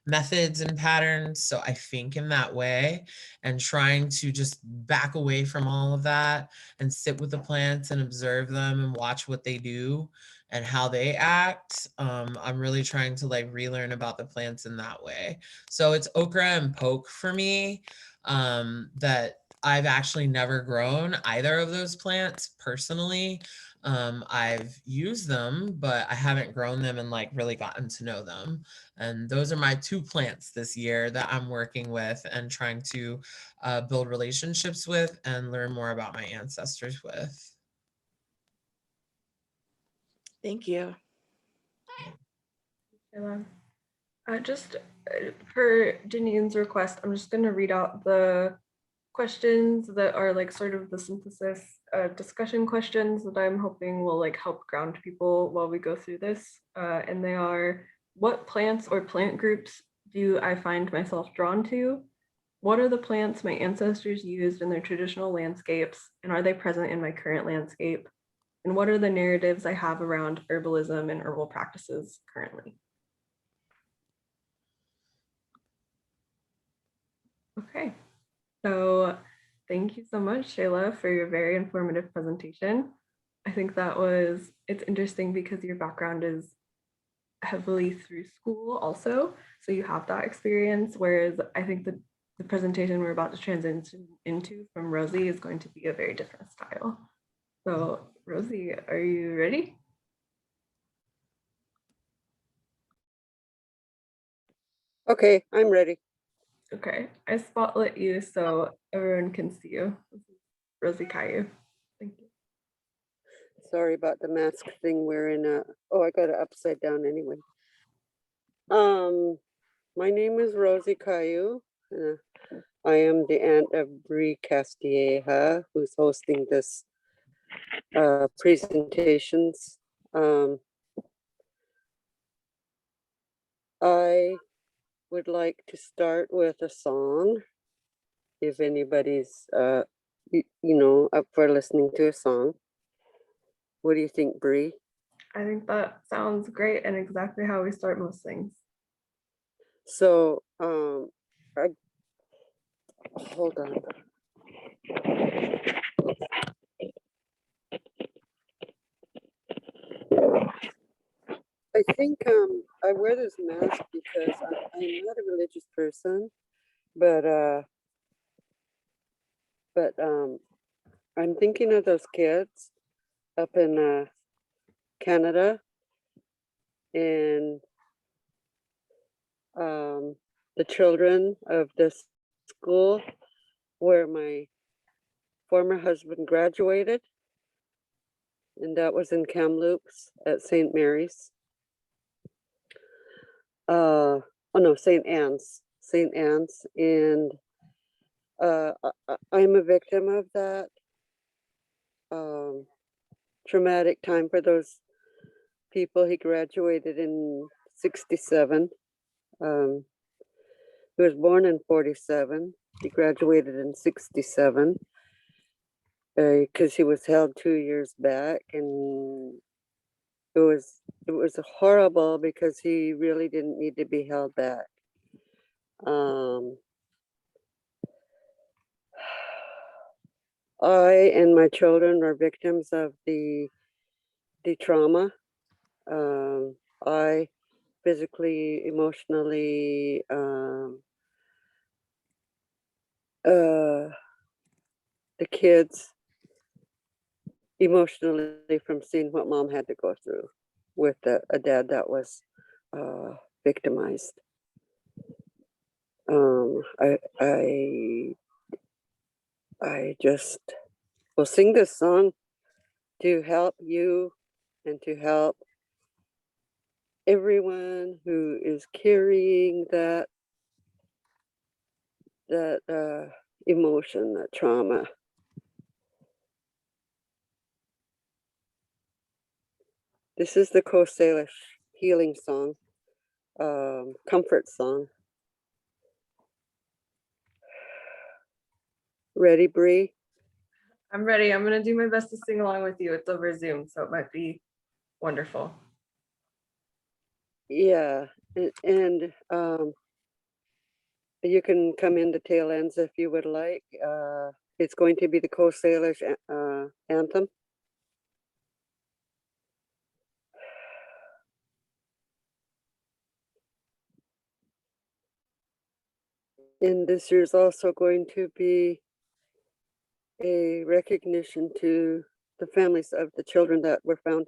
methods and patterns. So I think in that way, and trying to just back away from all of that and sit with the plants and observe them and watch what they do and how they act. I'm really trying to like relearn about the plants in that way. So it's okra and poke for me, that I've actually never grown either of those plants personally. I've used them, but I haven't grown them and like really gotten to know them. And those are my 2 plants this year that I'm working with and trying to build relationships with and learn more about my ancestors with. Thank you. Just for Janine's request, I'm just going to read out the questions that are like sort of the synthesis discussion questions that I'm hoping will like help ground people while we go through this. And they are, what plants or plant groups do I find myself drawn to? What are the plants my ancestors used in their traditional landscapes, and are they present in my current landscape? And what are the narratives I have around herbalism and herbal practices currently? Okay, so thank you so much, Shelagh, for your very informative presentation. I think it's interesting because your background is heavily through school also, so you have that experience, whereas I think the the presentation we're about to transition into from Rosie is going to be a very different style. So Rosie, are you ready? Okay, I'm ready. Okay, I spotlight you so everyone can see you. This is Rosie Cayou. Thank you. Sorry about the mask thing. We're in a, oh, I got it upside down anyway. My name is Rosie Cayou. I am the aunt of Brie Castilleja, who's hosting this presentations. I would like to start with a song. If anybody's, you know, up for listening to a song. What do you think, Brie? I think that sounds great and exactly how we start most things. So, hold on. I think I wear this mask because I'm not a religious person, but I'm thinking of those kids up in Canada and the children of this school where my former husband graduated, and that was in Kamloops at St. Mary's. Oh no, St. Anne's, and I'm a victim of that traumatic time for those people. He graduated in 67. He was born in 47. He graduated in 67 because he was held 2 years back, and it was horrible because he really didn't need to be held back. I and my children are victims of the trauma. I physically, emotionally, the kids emotionally from seeing what mom had to go through with a dad that was victimized. I just will sing this song to help you and to help everyone who is carrying that emotion, that trauma. This is the Coast Salish healing song, comfort song. Ready, Brie? I'm ready. I'm going to do my best to sing along with you. It's over Zoom, so it might be wonderful. Yeah, and you can come in the tail ends if you would like. It's going to be the Coast Salish anthem. And this year's also going to be a recognition to the families of the children that were found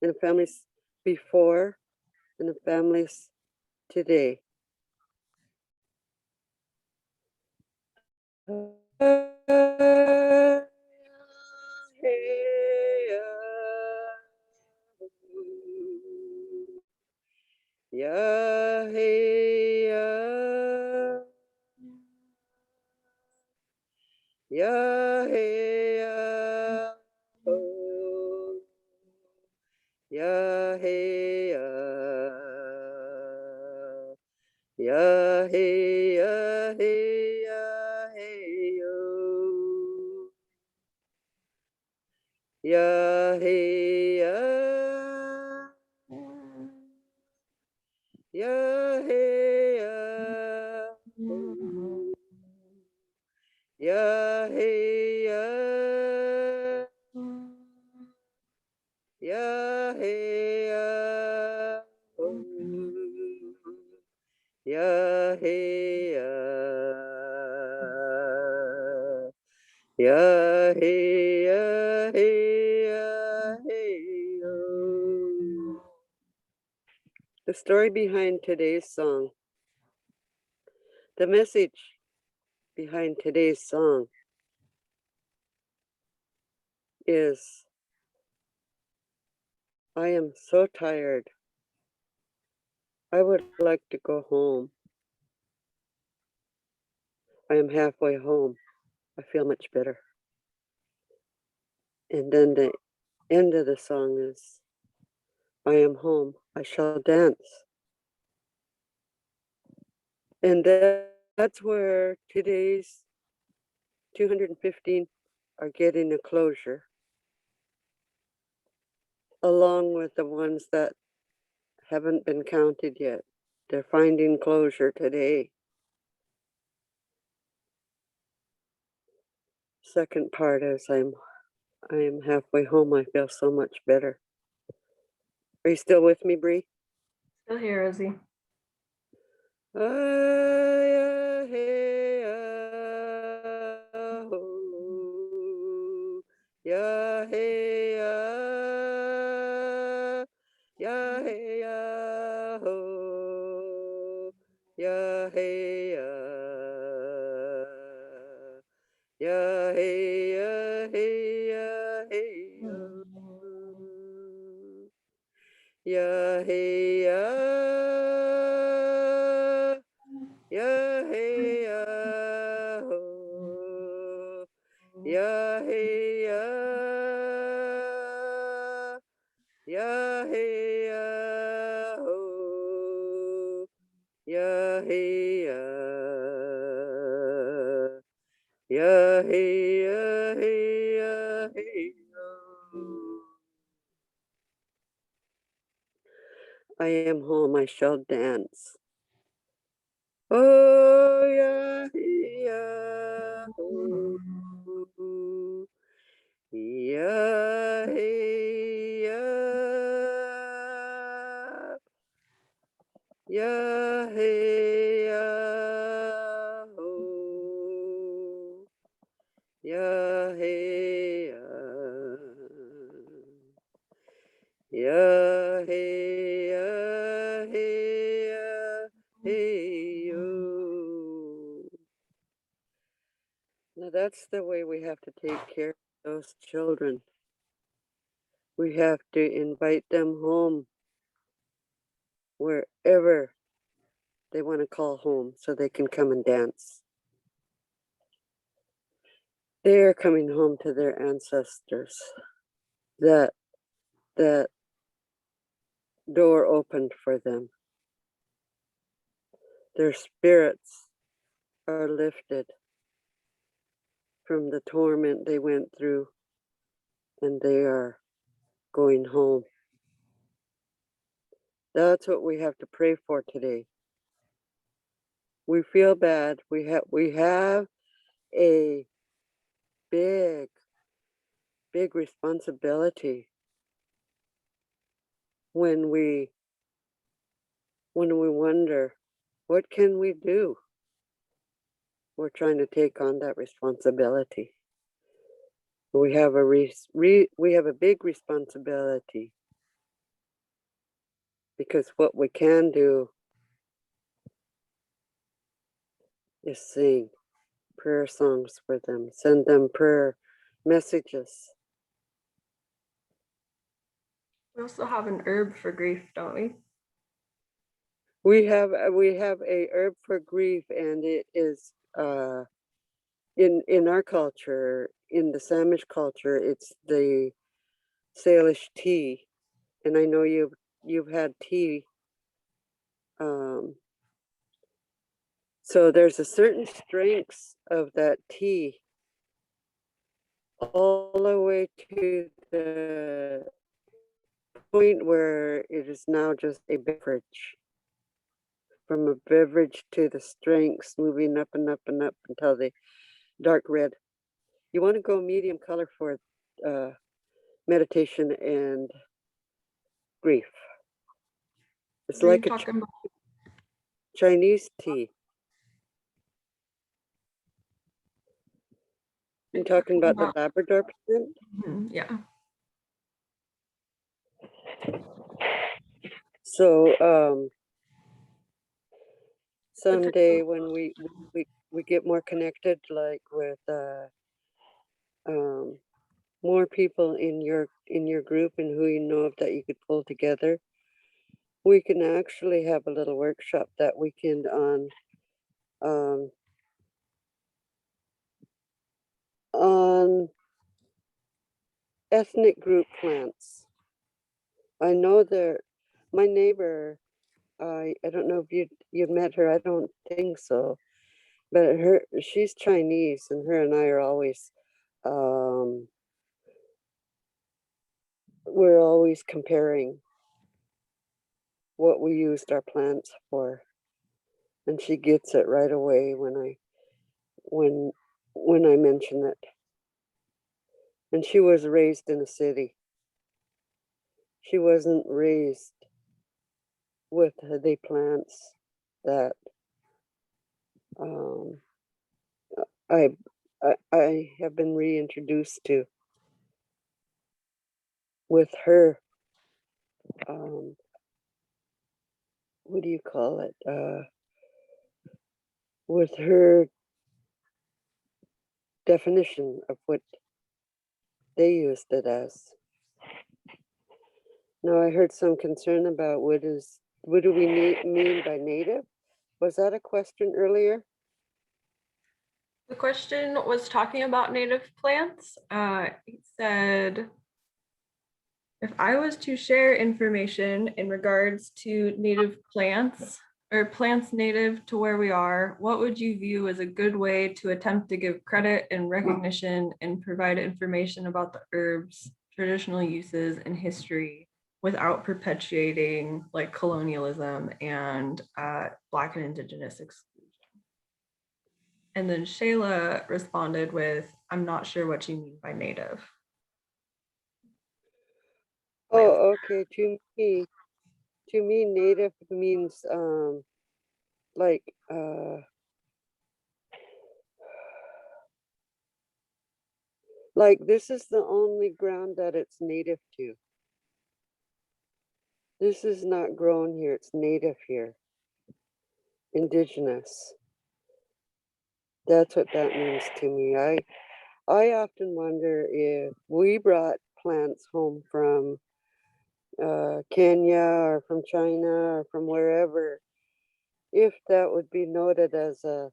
in the families before and the families today. Yeah, hey, yeah, hey, oh, yeah, hey, yeah, hey, hey, hey, oh, yeah, hey, yeah, hey, oh, yeah, hey, yeah, hey, oh, yeah, hey, Ya hey ya hey ya hey oh. The story behind today's song, the message behind today's song is, I am so tired. I would like to go home. I am halfway home. I feel much better. And then the end of the song is, I am home. I shall dance. And that's where today's 215 are getting a closure, along with the ones that haven't been counted yet. They're finding closure today. Second part is, I am halfway home. I feel so much better. Are you still with me, Bree? Still here, Rosie. Ya hey ya, ya hey ya ho, ya hey ya, ya hey ya hey ya hey yo, ya hey ya, ya hey ya ho, ya hey ya, ya hey ya ho, ya hey ya, ya hey ya hey ya hey yo. I am home, I shall dance. Oh yeah, yeah, oh, yeah, yeah, yeah, oh, yeah, yeah, yeah, hey, yo. Now that's the way we have to take care of those children. We have to invite them home, wherever they want to call home, so they can come and dance. They are coming home to their ancestors. That door opened for them. Their spirits are lifted from the torment they went through, and they are going home. That's what we have to pray for today. We feel bad. We have a big responsibility when we wonder, what can we do? We're trying to take on that responsibility. We have a big responsibility, because what we can do is sing prayer songs for them, send them prayer messages. We also have an herb for grief, don't we? We have a herb for grief, and it is in our culture, in the Samish culture, it's the Salish tea, and I know you've had tea. So there's a certain strength of that tea, all the way to the point where it is now just a beverage. From a beverage to the strengths, moving up and up and up until the dark red. You want to go medium color for meditation and grief. It's Are you like a talking about Chinese tea. You're talking about the Labrador plant? Yeah. So someday when we get more connected, like with more people in your group and who you know of that you could pull together, we can actually have a little workshop that weekend on ethnic group plants. I know my neighbor, I don't know if you met her, I don't think so, but she's Chinese, and her and I are always we're always comparing what we used our plants for, and she gets it right away when I mention it. And she was raised in a city. She wasn't raised with the plants that I have been reintroduced to with her. What do you call it? With her definition of what they used it as. Now I heard some concern about what do we mean by native? Was that a question earlier? The question was talking about native plants. It said, if I was to share information in regards to native plants or plants native to where we are, what would you view as a good way to attempt to give credit and recognition and provide information about the herbs, traditional uses, and history without perpetuating like colonialism and Black and Indigenous exclusion? And then Shayla responded with, I'm not sure what you mean by native. Oh, okay. To me, native means like this is the only ground that it's native to. This is not grown here, it's native here. Indigenous. That's what that means to me. I often wonder if we brought plants home from Kenya or from China or from wherever, if that would be noted as an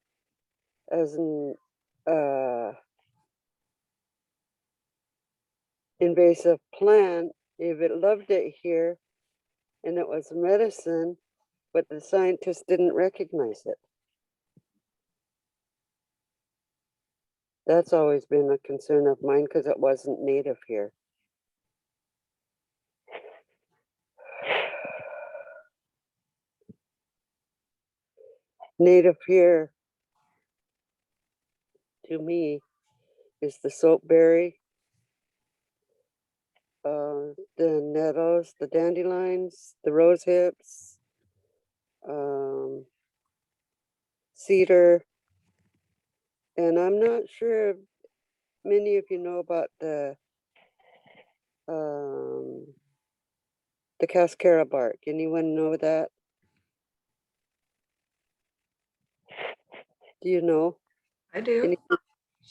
invasive plant, if it loved it here and it was medicine, but the scientists didn't recognize it. That's always been a concern of mine because it wasn't native here. Native here, to me, is the soapberry, the nettles, the dandelions, the rose hips, cedar, and I'm not sure if many of you know about the Cascara Bark. Anyone know that? Do you know? I do.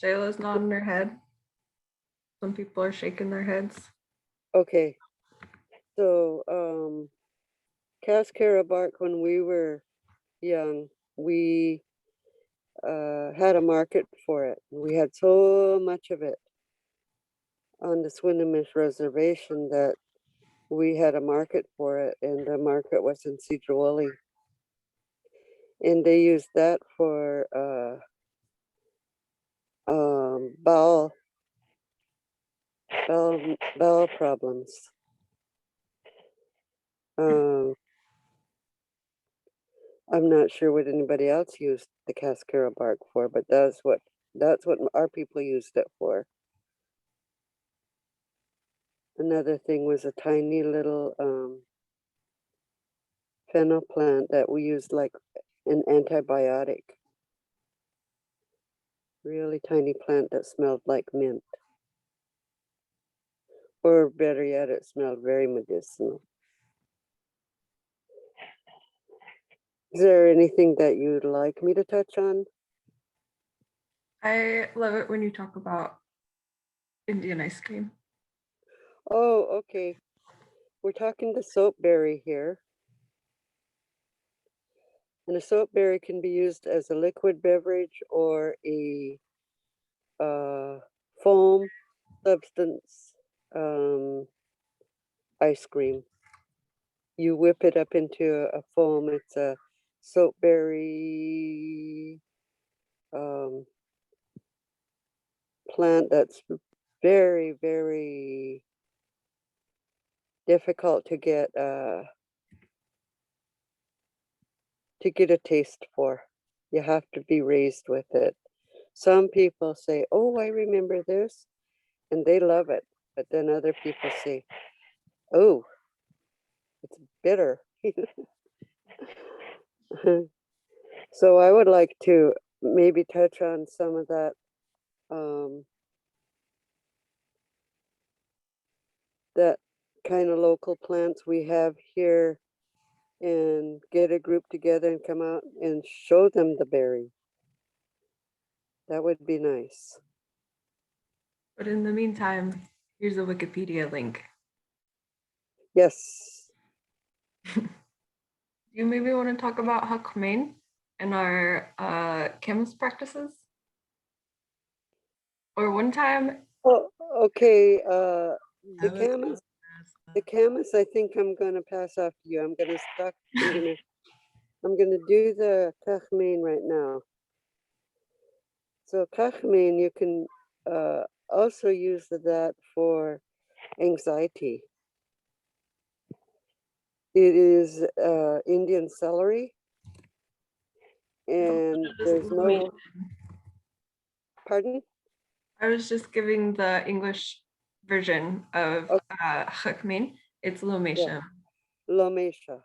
Shayla's nodding her head. Some people are shaking their heads. Okay. So, Cascara Bark, when we were young, we had a market for it. We had so much of it on the Swinomish Reservation that we had a market for it, and the market was in Cedrawilly. And they used that for bowel problems. I'm not sure what anybody else used the Cascara Bark for, but that's what our people used it for. Another thing was a tiny little Fennel Plant that we used like an antibiotic. really tiny plant that smelled like mint. Or better yet, it smelled very medicinal. Is there anything that you'd like me to touch on? I love it when you talk about Indian ice cream. Oh, okay. We're talking the soapberry here. And a soapberry can be used as a liquid beverage or a foam substance ice cream. You whip it up into a foam. It's a soapberry plant that's very, very difficult to get a taste for. You have to be raised with it. Some people say, "Oh, I remember this," and they love it. But then other people say, "Oh, it's bitter." So I would like to maybe touch on some of that that kind of local plants we have here and get a group together and come out and show them the berry. That would be nice. But in the meantime, here's a Wikipedia link. Yes. Do you maybe want to talk about Hakmein and our chemist practices? Or one time, Oh, okay. I The was camas, I think I'm gonna pass off to you. I'm gonna do the Kachmein right now. So Kachmein, you can also use that for anxiety. It is Indian celery, and there's no, pardon? I was just giving the English version of Hakmein. It's Lomation. Lomesha.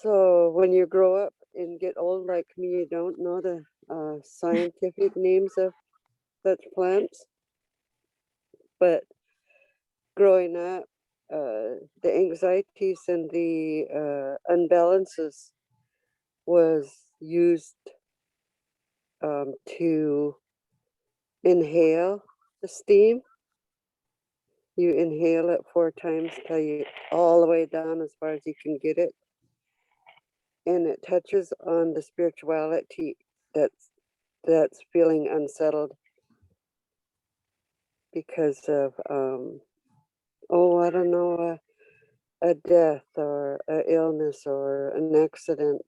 So when you grow up and get old like me, you don't know the scientific names of such plants. But growing up, the anxieties and the unbalances was used to inhale the steam. You inhale it 4 times till you all the way down as far as you can get it. And it touches on the spirituality that's feeling unsettled because of I don't know, a death or an illness or an accident.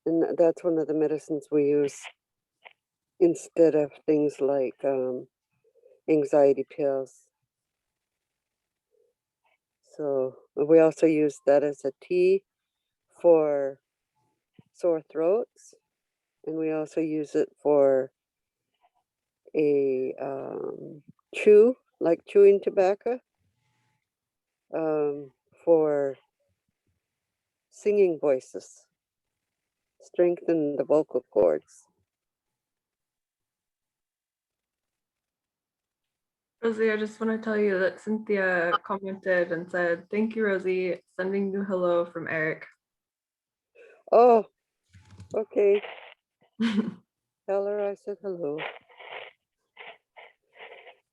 And that's one of the medicines we use instead of things like anxiety pills. So we also use that as a tea for sore throats, and we also use it for a like chewing tobacco, for singing voices, strengthen the vocal cords. Rosie, I just want to tell you that Cynthia commented and said, "Thank you, Rosie. Sending you hello from Eric." Oh, okay. Tell her I said hello.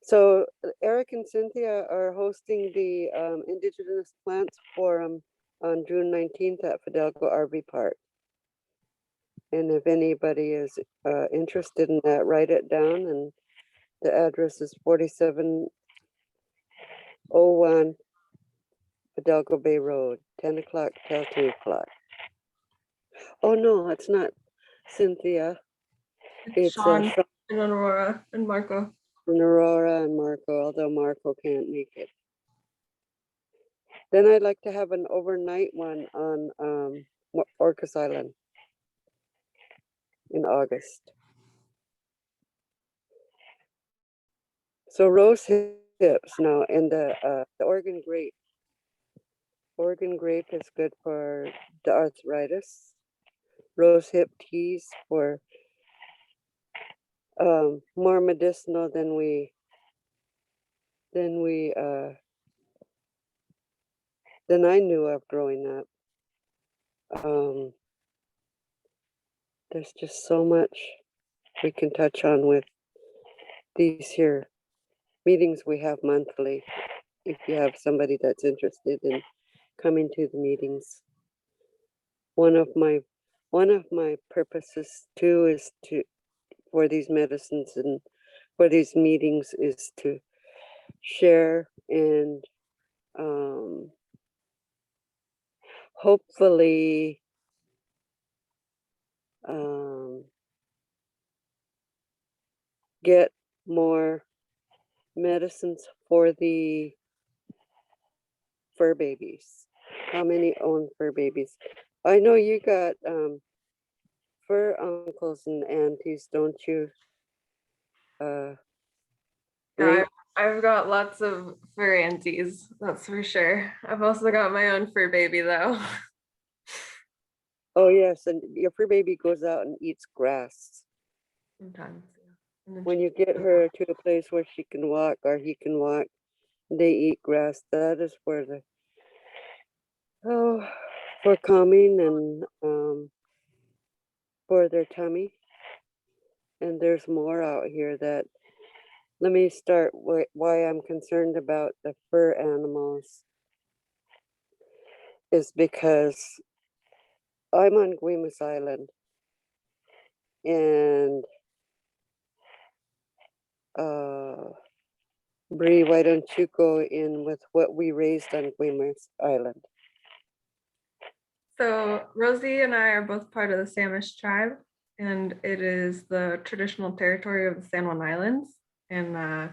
So Eric and Cynthia are hosting the Indigenous Plants Forum on June 19th at Fidalgo RV Park. And if anybody is interested in that, write it down. And the address is 4701 Fidalgo Bay Road, 10 o'clock till 2 o'clock. Oh, no, it's not Cynthia. It's Sean and Aurora and Marco. And Aurora and Marco, although Marco can't make it. Then I'd like to have an overnight one on Orcas Island in August. So rose hips now, and the Oregon grape. Oregon grape is good for the arthritis. rose hip teas for more medicinal than we than I knew of growing up. There's just so much we can touch on with these here meetings we have monthly. If you have somebody that's interested in coming to the meetings, one of my purposes too is for these medicines and for these meetings is to share and hopefully get more medicines for the fur babies. How many own fur babies? I know you got fur uncles and aunties, don't you? Yeah, Bree? I've got lots of fur aunties, that's for sure. I've also got my own fur baby though. Oh yes, and your fur baby goes out and eats grass. Sometimes, yeah. And then When she- you get her to a place where she can walk or he can walk, they eat grass. That is for the for calming and for their tummy. And there's more out here that. Let me start why I'm concerned about the fur animals is because I'm on Guimas Island and Bree, why don't you go in with what we raised on Guimas Island? So Rosie and I are both part of the Samish tribe, and it is the traditional territory of the San Juan Islands. And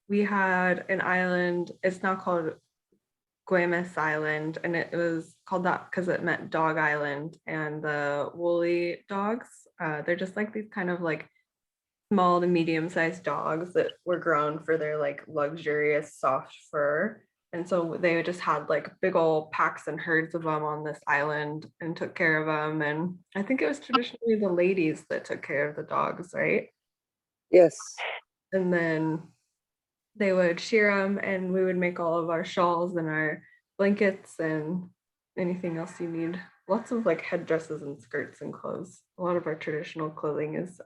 we had an island, it's now called Guaymas Island, and it was called that because it meant dog island. And the woolly dogs, they're just like these kind of like small to medium-sized dogs that were grown for their like luxurious soft fur. And so they just had like big old packs and herds of them on this island and took care of them. And I think it was traditionally the ladies that took care of the dogs, right? Yes. And then they would shear them, and we would make all of our shawls and our blankets and anything else you need. Lots of like headdresses and skirts and clothes. A lot of our traditional clothing is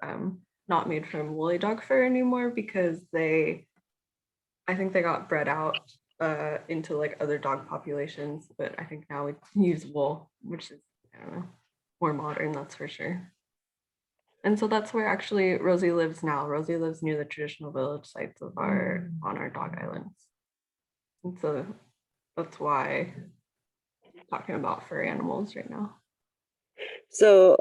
not made from woolly dog fur anymore because I think they got bred out into like other dog populations, but I think now we use wool, which is, I don't know, more modern, that's for sure. And so that's where actually Rosie lives now. Rosie lives near the traditional village sites of on our dog islands. And so that's why I'm talking about fur animals right now. So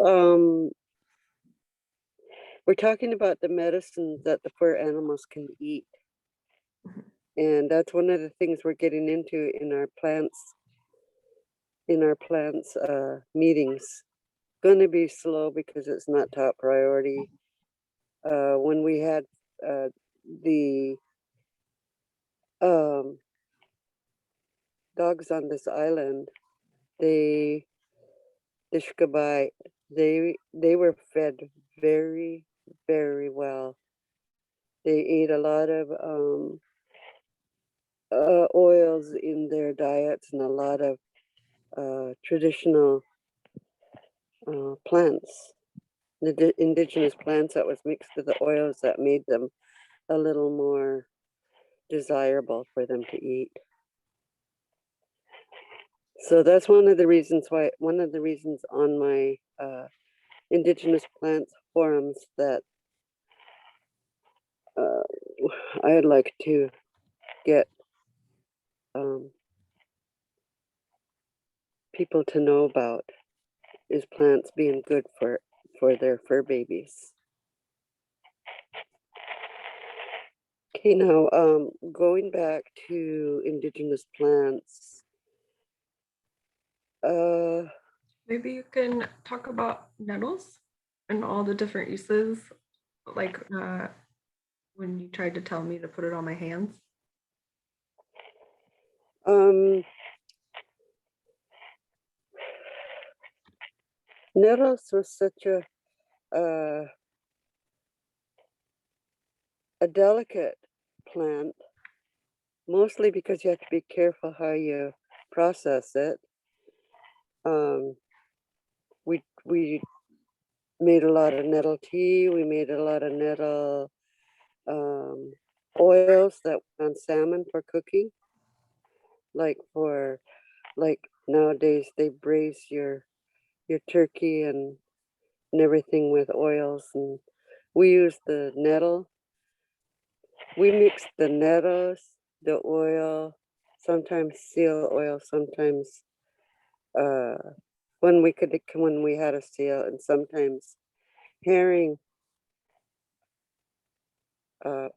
we're talking about the medicines that the fur animals can eat. And that's one of the things we're getting into in our plants meetings. Going to be slow because it's not top priority. When we had the dogs on this island, the Ishkabai, they were fed very, very well. They ate a lot of oils in their diets and a lot of traditional plants, the indigenous plants that was mixed with the oils that made them a little more desirable for them to eat. So that's one of the reasons on my indigenous plants forums that I'd like to get people to know about is plants being good for their fur babies. Okay, now going back to indigenous plants. Maybe you can talk about nettles and all the different uses, like when you tried to tell me to put it on my hands. nettles was such a delicate plant, mostly because you have to be careful how you process it. We made a lot of nettle tea. We made a lot of nettle oils that went on salmon for cooking. Like nowadays they braise your turkey and everything with oils, and we use the nettle. We mix the nettles, the oil, sometimes seal oil, sometimes when we had a seal, and sometimes herring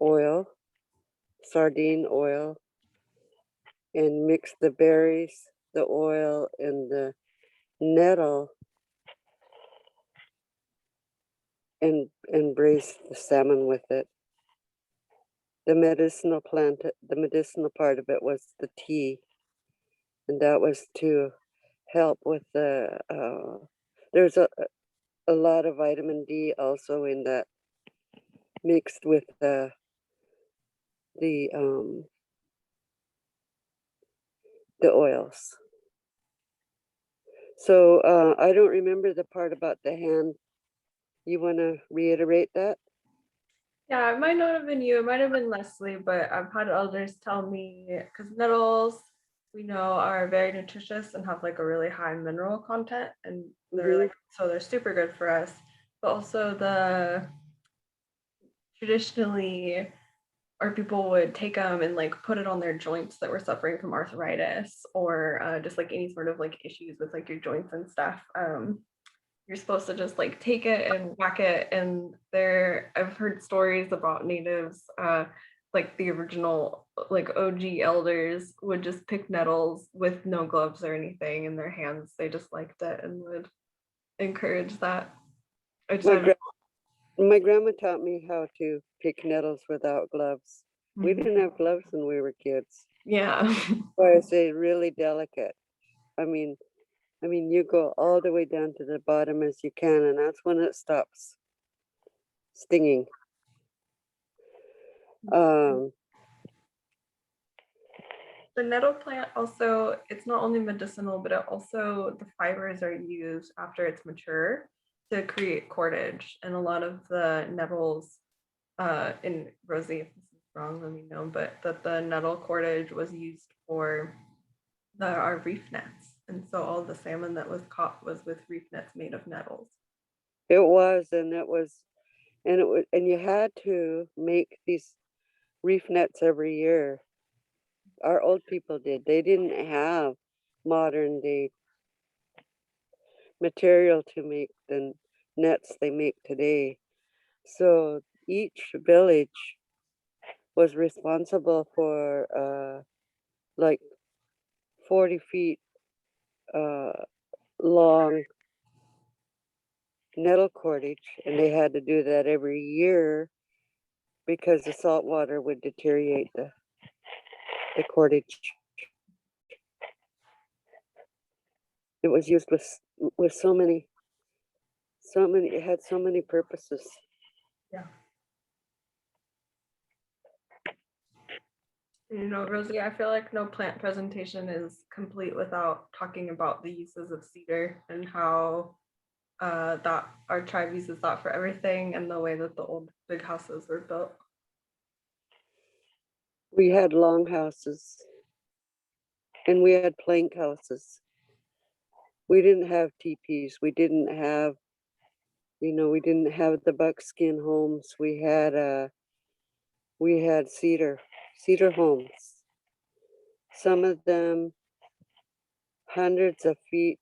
oil, sardine oil, and mix the berries, the oil, and the nettle, and braise the salmon with it. The medicinal part of it was the tea, and that was to help with the. There's a lot of vitamin D also in that, mixed with the oils. So I don't remember the part about the hand. You want to reiterate that? Yeah, it might not have been you, it might have been Leslie, but I've had elders tell me, because nettles we know are very nutritious and have like a really high mineral content, and they're like, so they're super good for us. But also traditionally, or people would take them and like put it on their joints that were suffering from arthritis, or just like any sort of like issues with like your joints and stuff. You're supposed to just like take it and whack it, and I've heard stories about natives, like the original like OG elders would just pick nettles with no gloves or anything in their hands. They just liked it and would encourage that. My grandma taught me how to pick nettles without gloves. We didn't have gloves when we were kids. Yeah. Why I say really delicate. I mean, you go all the way down to the bottom as you can, and that's when it stops stinging. The nettle plant also, it's not only medicinal, but the fibers are used after it's mature to create cordage. And a lot of the nettles, in Rosie, if this is wrong, let me know, but that the nettle cordage was used for our reef nets. And so all the salmon that was caught was with reef nets made of nettles. It was, and you had to make these reef nets every year. Our old people did. They didn't have modern day material to make the nets they make today. So each village was responsible for like 40 feet long nettle cordage, and they had to do that every year because the salt water would deteriorate the cordage. It was used with so many, it had so many purposes. Yeah. You know, Rosie, I feel like no plant presentation is complete without talking about the uses of cedar and how that our tribe uses that for everything, and the way that the old big houses were built. We had long houses, and we had plank houses. We didn't have teepees. We didn't have the buckskin homes. We had cedar homes. Some of them hundreds of feet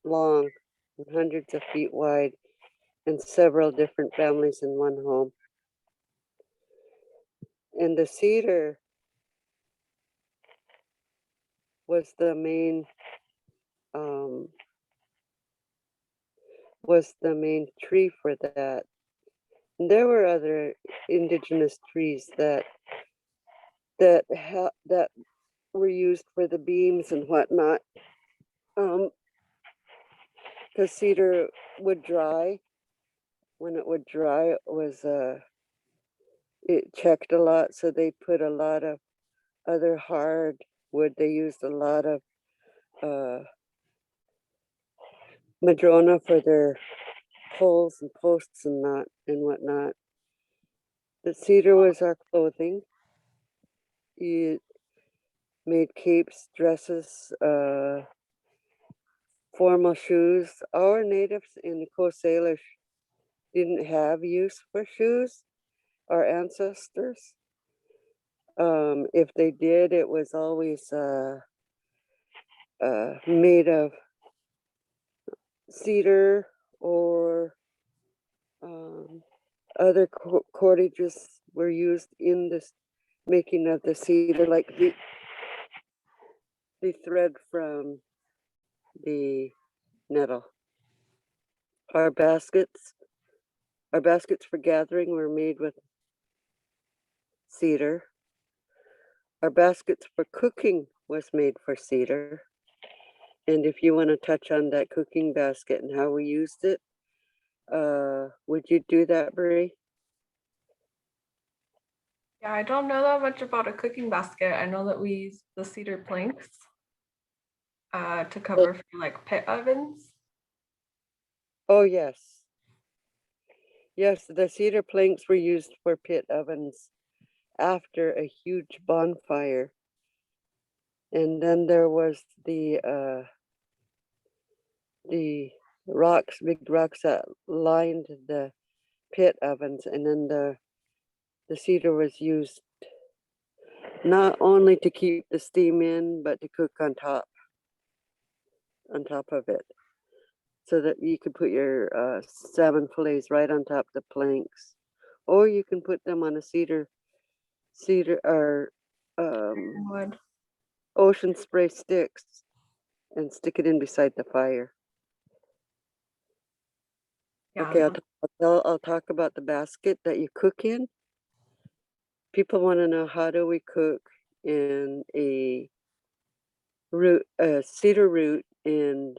long and hundreds of feet wide, and several different families in one home. And the cedar was the main tree for that. And there were other indigenous trees that were used for the beams and whatnot. because cedar would dry. When it would dry, it was it checked a lot, so they put a lot of other hard wood. They used a lot of madrona for their poles and posts and whatnot. The cedar was our clothing. You made capes, dresses, formal shoes. Our natives in the Coast Salish didn't have use for shoes, our ancestors. If they did, it was always made of cedar or other cordages were used in this making of the cedar, like the thread from the nettle. Our baskets for gathering were made with cedar. Our baskets for cooking was made for cedar. And if you want to touch on that cooking basket and how we used it, would you do that, Bree? Yeah, I don't know that much about a cooking basket. I know that we use the cedar planks to cover for like pit ovens. Oh, yes. Yes, the cedar planks were used for pit ovens after a huge bonfire. And then there was the rocks, big rocks that lined the pit ovens, and then the cedar was used not only to keep the steam in, but to cook on top of it, so that you could put your salmon fillets right on top of the planks, or you can put them on a cedar or Wood. ocean spray sticks and stick it in beside the fire. Yeah. Okay, I'll talk about the basket that you cook in. People want to know, how do we cook in a cedar root and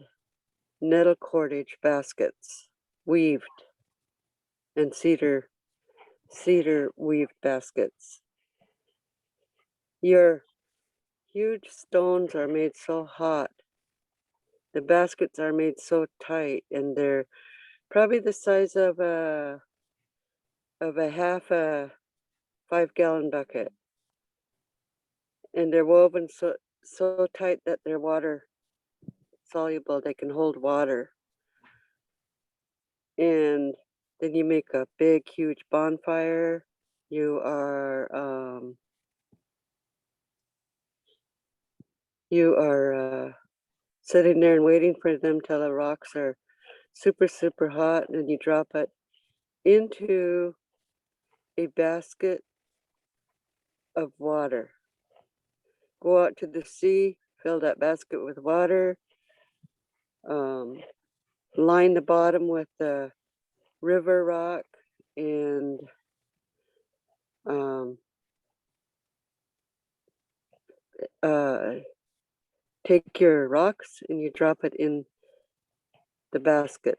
nettle cordage baskets, weaved, and cedar weaved baskets. Your huge stones are made so hot. The baskets are made so tight, and they're probably the size of a half a 5-gallon bucket, and they're woven so tight that they're water soluble. They can hold water. And then you make a big, huge bonfire. You are sitting there and waiting for them till the rocks are super, super hot, and then you drop it into a basket of water. Go out to the sea, fill that basket with water, line the bottom with the river rock, and take your rocks and you drop it in the basket.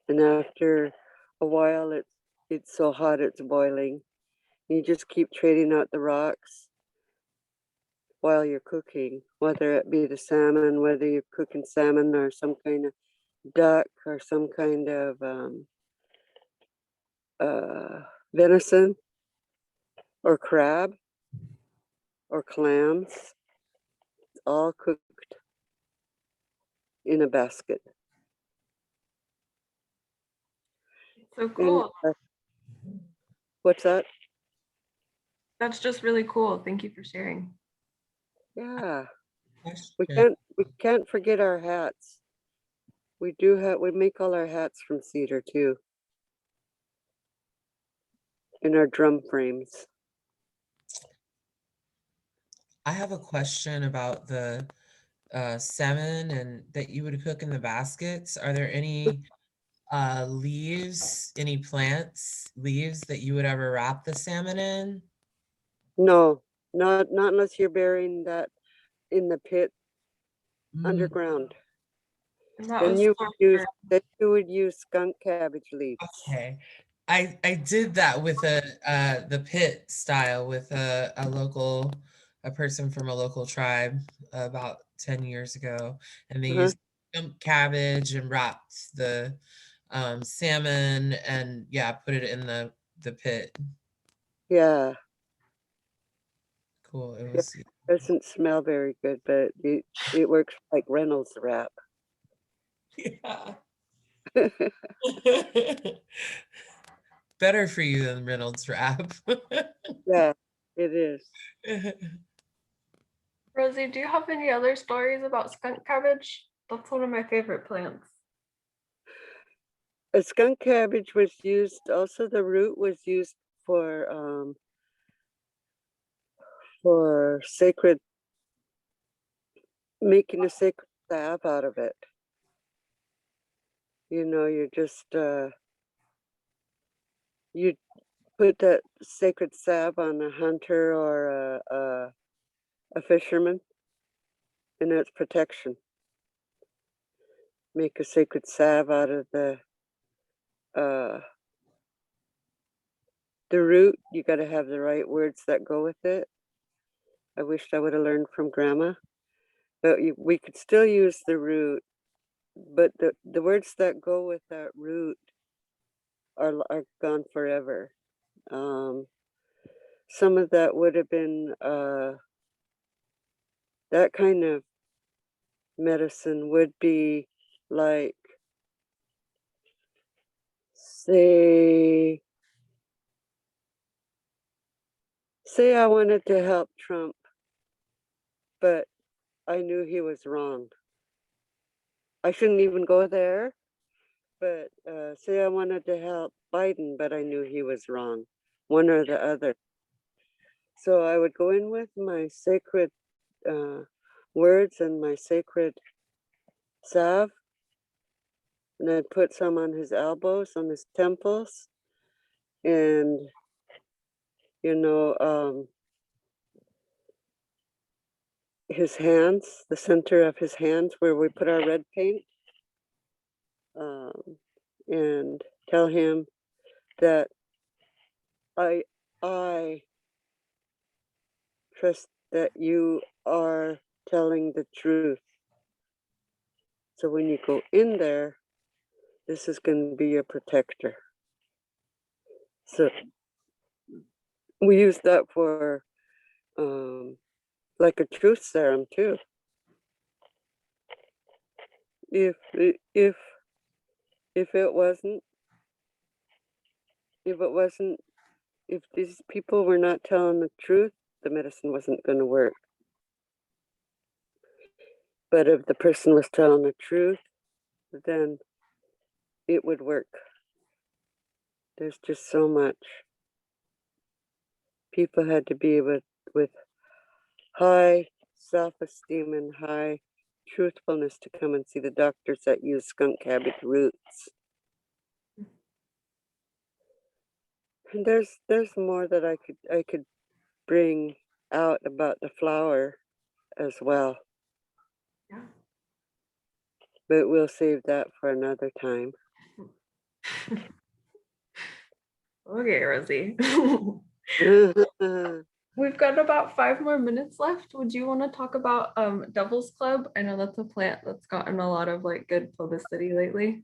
And after a while, it's so hot it's boiling. You just keep trading out the rocks while you're cooking, whether it be the salmon, whether you're cooking salmon or some kind of duck or some kind of venison or crab or clams. It's all cooked in a basket. So cool. And, what's that? That's just really cool. Thank you for sharing. Yeah, Question. we can't forget our hats. We make all our hats from cedar too, in our drum frames. I have a question about the salmon and that you would cook in the baskets. Are there any leaves, any plants, leaves that you would ever wrap the salmon in? No, not unless you're burying that in the pit Mm, underground. And that Then was you for- would use skunk cabbage leaves. Okay. I did that with the pit style with a person from a local tribe about 10 years ago, and they Uh-huh. used skunk cabbage and wrapped the salmon and yeah, put it in the pit. Yeah, Cool. It Yeah. was doesn't smell very good, but it works like Reynolds wrap. yeah. Better for you than Reynolds wrap. Yeah, it is. Rosie, do you have any other stories about skunk cabbage? That's one of my favorite plants. A skunk cabbage was used, also the root was used for sacred, making a sacred salve out of it. You know, you just, you put that sacred salve on a hunter or a fisherman, and it's protection. Make a sacred salve out of the root. You got to have the right words that go with it. I wished I would have learned from Grandma, but we could still use the root. But the words that go with that root are gone forever. Some of that would have been that kind of medicine would be like, say I wanted to help Trump, but I knew he was wrong. I shouldn't even go there, but say I wanted to help Biden, but I knew he was wrong, one or the other. So I would go in with my sacred words and my sacred salve, and I'd put some on his elbows, on his temples, and his hands, the center of his hands where we put our red paint, and tell him that I trust that you are telling the truth. So when you go in there, this is going to be your protector. So we use that for like a truth serum too. If these people were not telling the truth, the medicine wasn't going to work. But if the person was telling the truth, then it would work. There's just so much. People had to be with high self-esteem and high truthfulness to come and see the doctors that use skunk cabbage roots. And there's more that I could bring out about the flower as well. Yeah. But we'll save that for another time. Okay, Rosie. We've got about 5 more minutes left. Would you want to talk about Devil's Club? I know that's a plant that's gotten a lot of good publicity lately.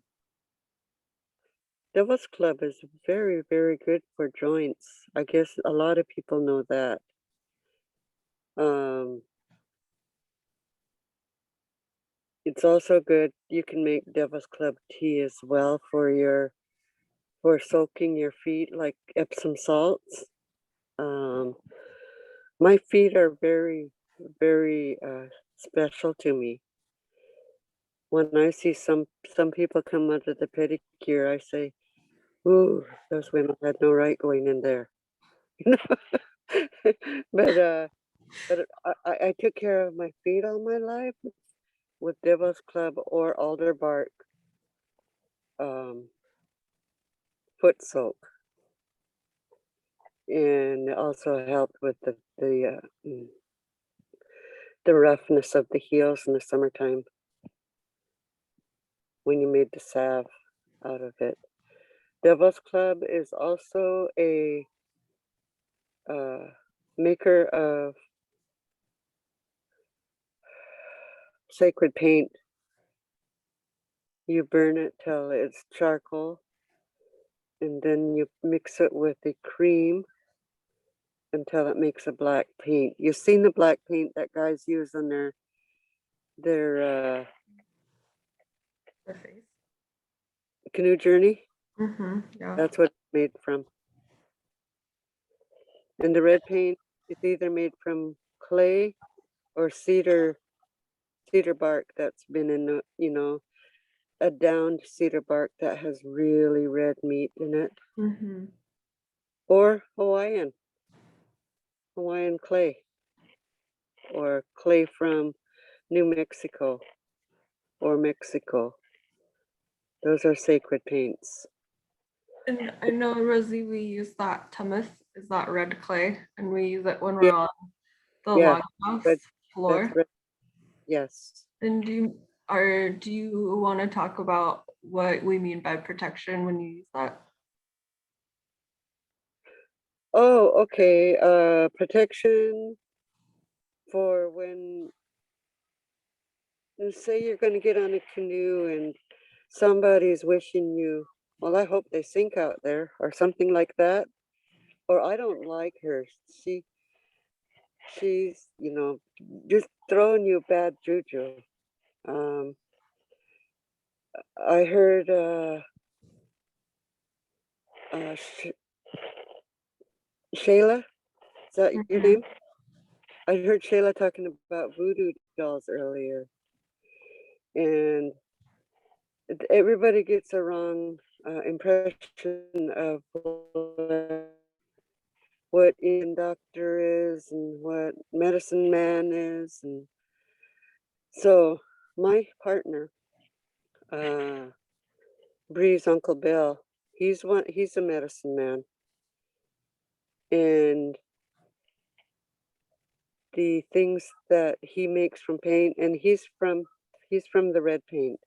Devil's Club is very, very good for joints. I guess a lot of people know that. It's also good. You can make Devil's Club tea as well for soaking your feet, like Epsom salts. My feet are very, very special to me. When I see some people come out of the pedicure, I say, "Ooh, those women had no right going in there." But I took care of my feet all my life with Devil's Club or alder bark foot soak, and it also helped with the roughness of the heels in the summertime. when you made the salve out of it. Devil's Club is also a maker of sacred paint. You burn it till it's charcoal, and then you mix it with the cream until it makes a black paint. You've seen the black paint that guys use on their The face. canoe journey. Yeah. That's what it's made from. And the red paint is either made from clay or cedar bark that's been in the, you know, a downed cedar bark that has really red meat in it, or Hawaiian clay, or clay from New Mexico or Mexico. Those are sacred paints. And I know, Rosie, we use that tumus, is that red clay, and we use it when we're on the Yeah, longhouse red- floor. That's red. Yes. And do you want to talk about what we mean by protection when you use that? Oh, okay. Protection for when, say you're going to get on a canoe and somebody's wishing you, well, I hope they sink out there, or something like that. Or I don't like her. She's, you know, just throwing you bad juju. I heard Shelagh, is that your name? I heard Shelagh talking about voodoo dolls earlier, and everybody gets a wrong impression of what Indian doctor is and what medicine man is. And so my partner, Bree's Uncle Bill, he's a medicine man. And the things that he makes from paint, and he's from the red paint,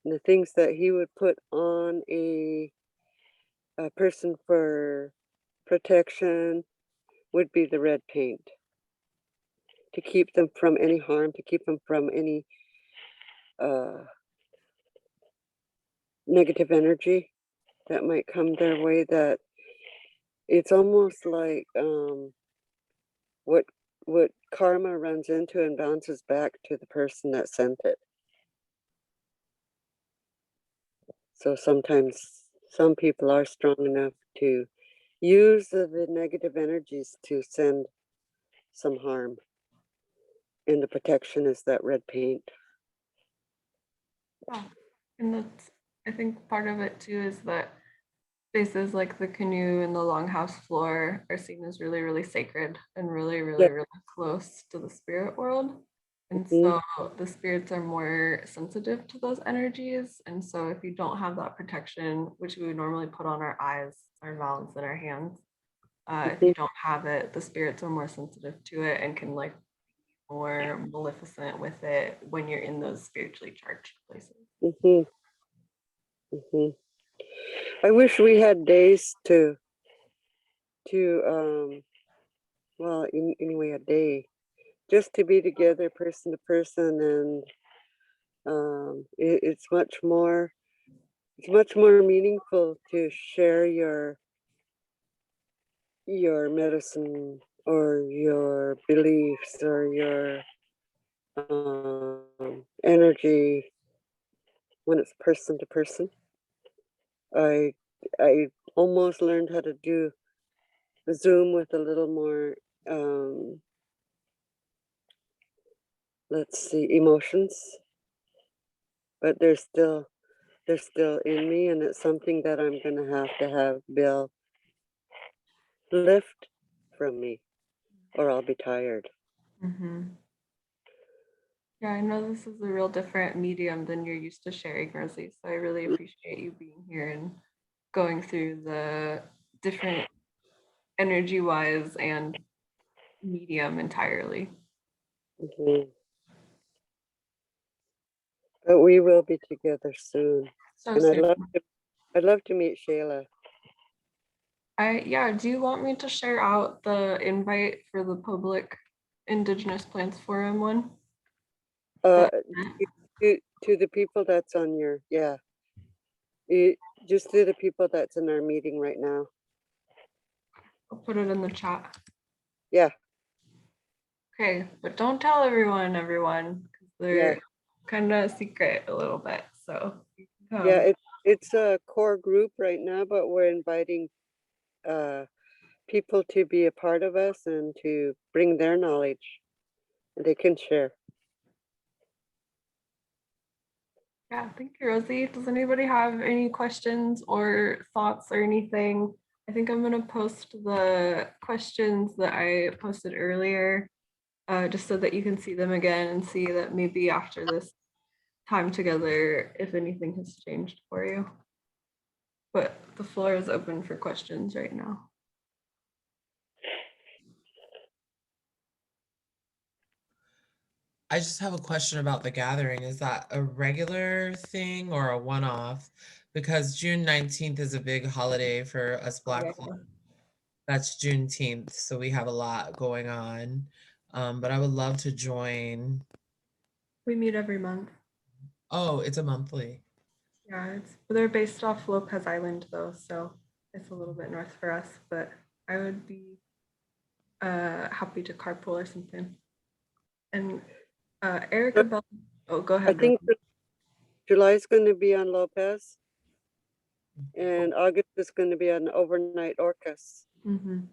and the things that he would put on a person for protection would be the red paint, to keep them from any harm, to keep them from any negative energy that might come their way. That it's almost like what karma runs into and bounces back to the person that sent it. So sometimes some people are strong enough to use the negative energies to send some harm, and the protection is that red paint. Yeah. And that's, I think part of it too is that spaces like the canoe and the longhouse floor are seen as really, really sacred and really, really, really close to the spirit world. And so the spirits are more sensitive to those energies. And so if you don't have that protection, which we would normally put on our eyes, our mouths, and our hands, if you don't have it, the spirits are more sensitive to it and can like more maleficent with it when you're in those spiritually charged places. I wish we had days to well, anyway, a day just to be together person to person, and it's much more meaningful to share your medicine or your beliefs or your energy when it's person to person. I almost learned how to do Zoom with a little more let's see, emotions, but they're still in me, and it's something that I'm gonna have Bill lift from me, or I'll be tired. Yeah, I know this is a real different medium than you're used to sharing, Rosie. So I really appreciate you being here and going through the different energy-wise and medium entirely. But we will be together soon. So And soon. I'd love to meet Shelagh. Yeah, do you want me to share out the invite for the public Indigenous Plants Forum one? Uh, The- to the people that's on your, yeah. Just to the people that's in our meeting right now. I'll put it in the chat. Yeah, Okay, but don't tell everyone, because they're Yeah. kind of secret a little bit. So you can come. yeah, it's a core group right now, but we're inviting people to be a part of us and to bring their knowledge. And they can share. Yeah, thank you, Rosie. Does anybody have any questions or thoughts or anything? I think I'm gonna post the questions that I posted earlier, just so that you can see them again and see that maybe after this time together, if anything has changed for you. But the floor is open for questions right now. I just have a question about the gathering. Is that a regular thing or a one-off? Because June 19th is a big holiday for us Black Yeah. folk. That's Juneteenth, so we have a lot going on. But I would love to join. We meet every month. Oh, it's a monthly. Yeah, they're based off Lopez Island though, so it's a little bit north for us, but I would be happy to carpool or something. And Erica Bell, oh, go I ahead. think Rosie. July is going to be on Lopez, and August is going to be on overnight Orcas. Mhm.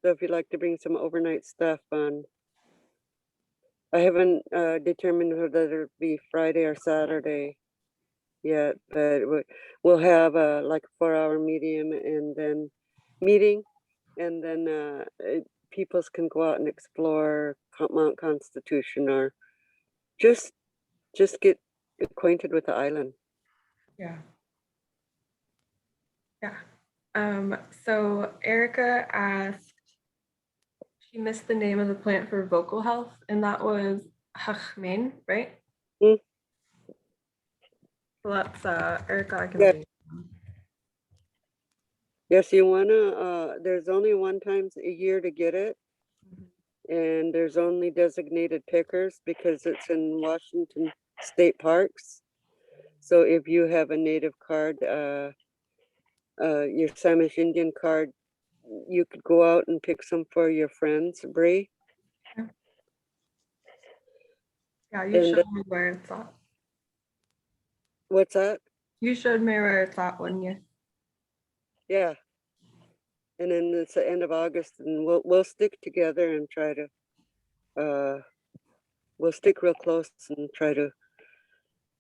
So if you'd like to bring some overnight stuff on, I haven't determined whether it'll be Friday or Saturday yet, but we'll have like a 4-hour meeting, and then peoples can go out and explore Mount Constitution or just get acquainted with the island. Yeah. Yeah. So Erica asked, she missed the name of the plant for vocal health, and that was Hachmain, right? Mm. So that's Erica, I can Yeah. bring. Yes, you wanna, there's only one time a year to get it, and there's only designated pickers because it's in Washington State Parks. So if you have a native card, your Samish Indian card, you could go out and pick some for your friends, Bree. Yeah, you And showed me where it's at. what's that? You showed me where it's at one year. Yeah. And then it's the end of August, and we'll stick together and try to we'll stick real close and try to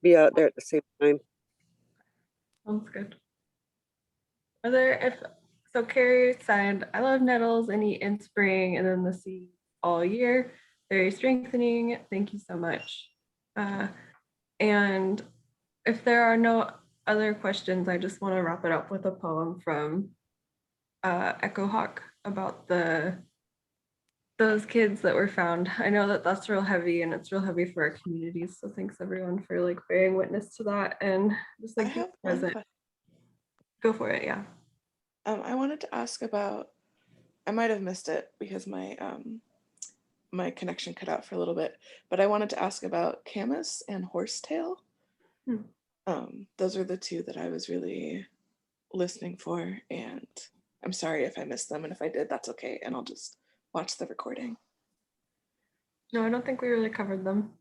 be out there at the same time. Sounds good. So Carrie said, I love nettles and eat in spring and then the seeds all year. Very strengthening. Thank you so much. And if there are no other questions, I just want to wrap it up with a poem from Echo Hawk about those kids that were found. I know that that's real heavy, and it's real heavy for our communities. So thanks everyone for like bearing witness to that and just I like being have one present. question. Go for it. Yeah. I wanted to ask about, I might have missed it because my connection cut out for a little bit, but I wanted to ask about camas and horsetail. Those are the two that I was really listening for, and I'm sorry if I missed them, and if I did, that's okay, and I'll just watch the recording. No, I don't think we really covered them.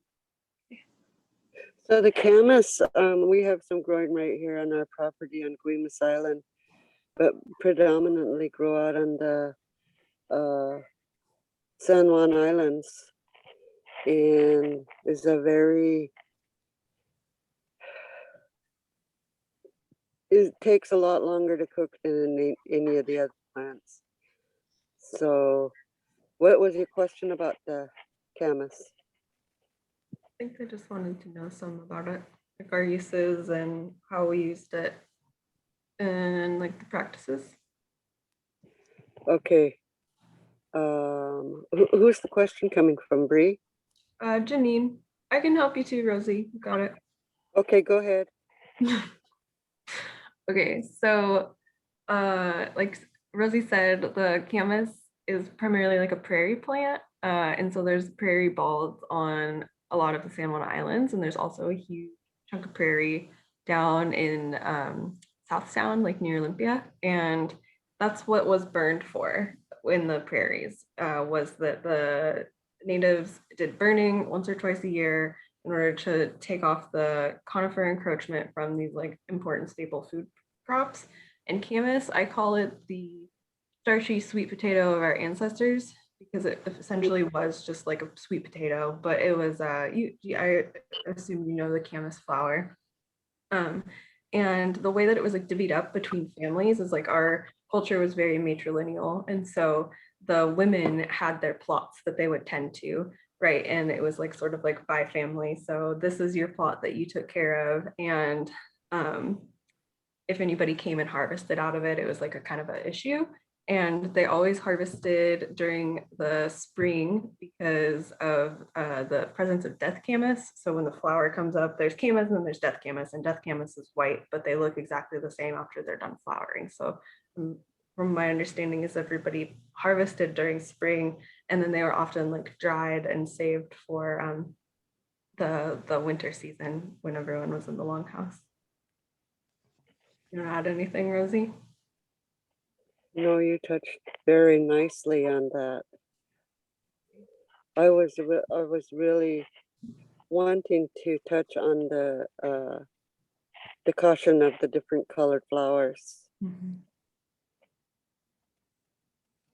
So the camas, we have some growing right here on our property on Guimas Island, but predominantly grow out on the San Juan Islands, and is a very, it takes a lot longer to cook than any of the other plants. So what was your question about the camas? I think I just wanted to know some about it, like our uses and how we used it and like the practices. Okay. Who's the question coming from, Bree? Janine, I can help you too, Rosie. You got it. Okay, go ahead. Okay, so like Rosie said, the camas is primarily like a prairie plant. And so there's prairie balds on a lot of the San Juan Islands, and there's also a huge chunk of prairie down in South Sound, like near Olympia. And that's what was burned for in the prairies, was that the natives did burning once or twice a year in order to take off the conifer encroachment from these like important staple food crops. And camas, I call it the starchy sweet potato of our ancestors because it essentially was just like a sweet potato, but it was I assume you know the camas flour. And the way that it was like divvied up between families is like our culture was very matrilineal, and so the women had their plots that they would tend to, right? And it was like sort of like by family. So this is your plot that you took care of, and if anybody came and harvested out of it, it was like a kind of an issue. And they always harvested during the spring because of the presence of death camas. So when the flower comes up, there's camas and then there's death camas, and death camas is white, but they look exactly the same after they're done flowering. So from my understanding is everybody harvested during spring, and then they were often like dried and saved for the winter season when everyone was in the longhouse. You want to add anything, Rosie? No, you touched very nicely on that. I was really wanting to touch on the caution of the different colored flowers. Mm-hmm.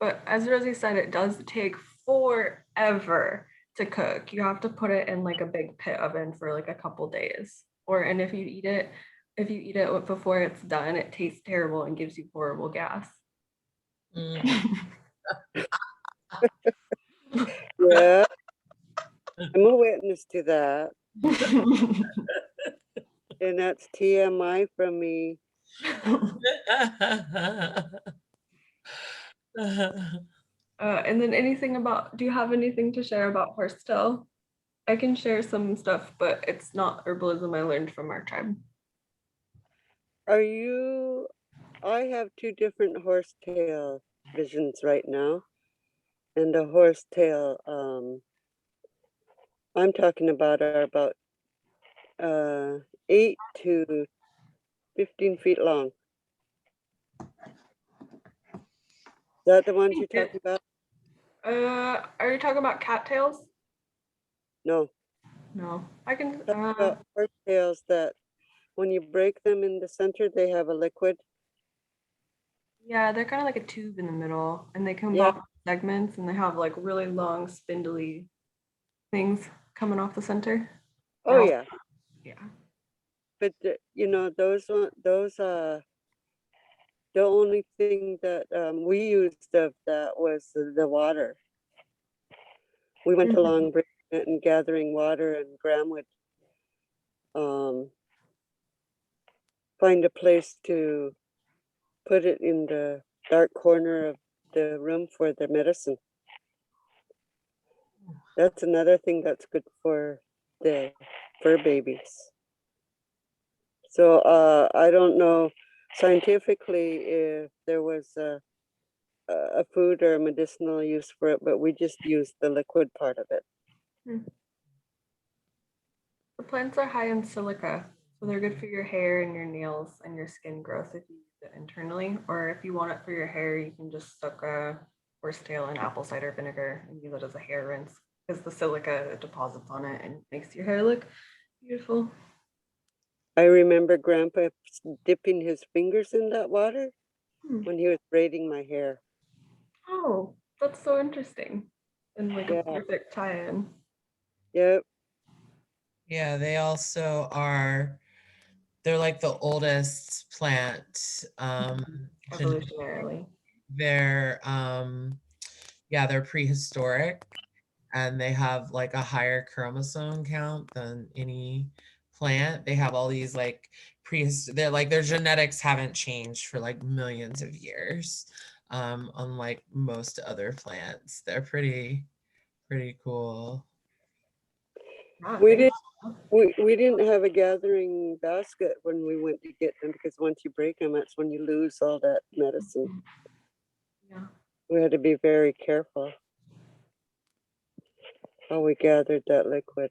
But as Rosie said, it does take forever to cook. You have to put it in like a big pit oven for like a couple days. And if you eat it before it's done, it tastes terrible and gives you horrible gas. Yeah, I'm a witness to that. And that's TMI from me. And then do you have anything to share about Horsetail? I can share some stuff, but it's not herbalism I learned from our tribe. I have two different horsetail visions right now. And the horsetail I'm talking about are about 8 to 15 feet long. Is that the ones you're talking about? Are you talking about cattails? No. No, I can. Talking about horsetails that when you break them in the center, they have a liquid. Yeah, they're kind of like a tube in the middle, and they come Yeah. off segments, and they have like really long, spindly things coming off the center. Oh yeah. Yeah. But you know, those the only thing that we used of that was the water. We went along bringing it and gathering water, and Graham would find a place to put it in the dark corner of the room for the medicine. That's another thing that's good for the fur babies. So I don't know scientifically if there was a food or a medicinal use for it, but we just used the liquid part of it. The plants are high in silica, so they're good for your hair and your nails and your skin growth if you use it internally. Or if you want it for your hair, you can just soak a horsetail in apple cider vinegar and use it as a hair rinse because the silica deposits on it and makes your hair look beautiful. I remember Grandpa dipping his fingers in that water when he was braiding my hair. Oh, that's so interesting. And like Yeah. a perfect tie-in. Yep. Yeah, they also they're like the oldest plant. Evolutionarily. They're they're prehistoric, and they have like a higher chromosome count than any plant. They have all these like they're like their genetics haven't changed for like millions of years. Unlike most other plants. They're pretty cool. Yeah, We thank we didn't have a gathering basket when we went to get them, because once you break them, that's when you lose all that medicine. you. Yeah. We had to be very careful how we gathered that liquid.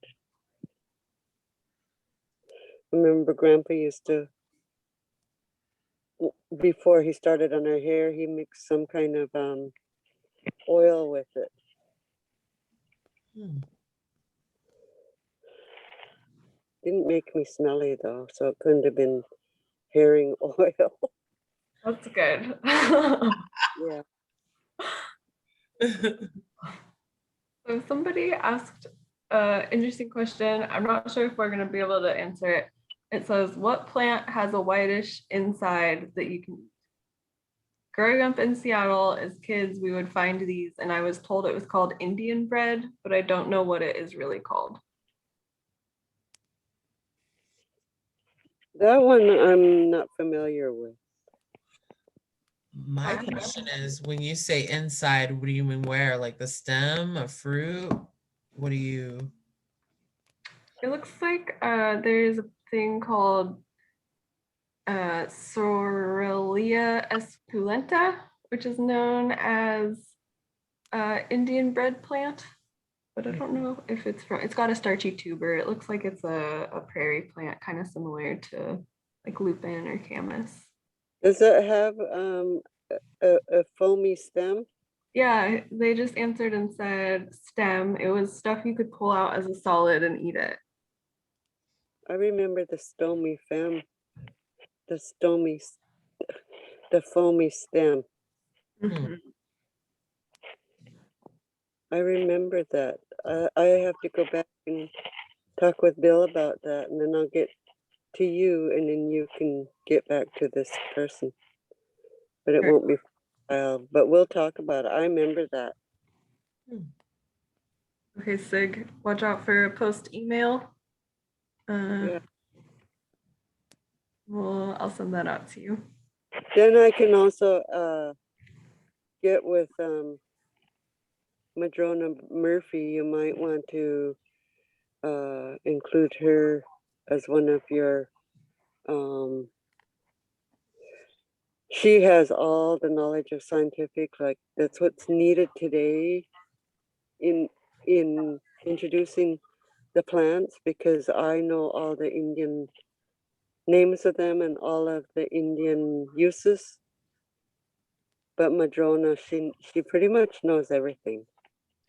I remember Grandpa used to, before he started on our hair, he mixed some kind of oil with it. Hmm. Didn't make me smelly though, so it couldn't have been herring oil. That's good. Yeah. So somebody asked an interesting question. I'm not sure if we're going to be able to answer it. It says, what plant has a whitish inside that you can eat? Growing up in Seattle as kids, we would find these, and I was told it was called Indian bread, but I don't know what it is really called. That one I'm not familiar with. My question is, when you say inside, what do you mean where? Like the stem, a fruit? What do you? It looks like there's a thing called Sorelia esculenta, which is known as Indian bread plant, but I don't know if it's from, it's got a starchy tuber. It looks like it's a prairie plant, kind of similar to like lupin or camas. Does it have a foamy stem? Yeah, they just answered and said stem. It was stuff you could pull out as a solid and eat it. I remember the stomy fem, the stomy, the foamy stem. Mhm. I remember that. I have to go back and talk with Bill about that, and then I'll get to you, and then you can get back to this person. But it Sure. won't be for a while, but we'll talk about it. I remember that. Okay, Sig, watch out for a post email. Yeah. Well, I'll send that out to you. Then I can also get with Madrona Murphy. You might want to include her as one of your she has all the knowledge of scientific, like that's what's needed today in introducing the plants, because I know all the Indian names of them and all of the Indian uses. But Madrona, she pretty much knows everything.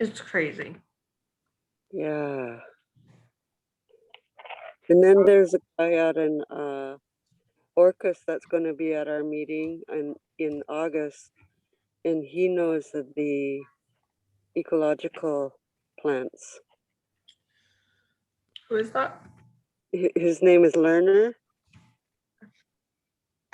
It's crazy. Yeah. And then there's a guy out in Orcas that's going to be at our meeting and in August, and he knows of the ecological plants. Who is that? His name is Lerner.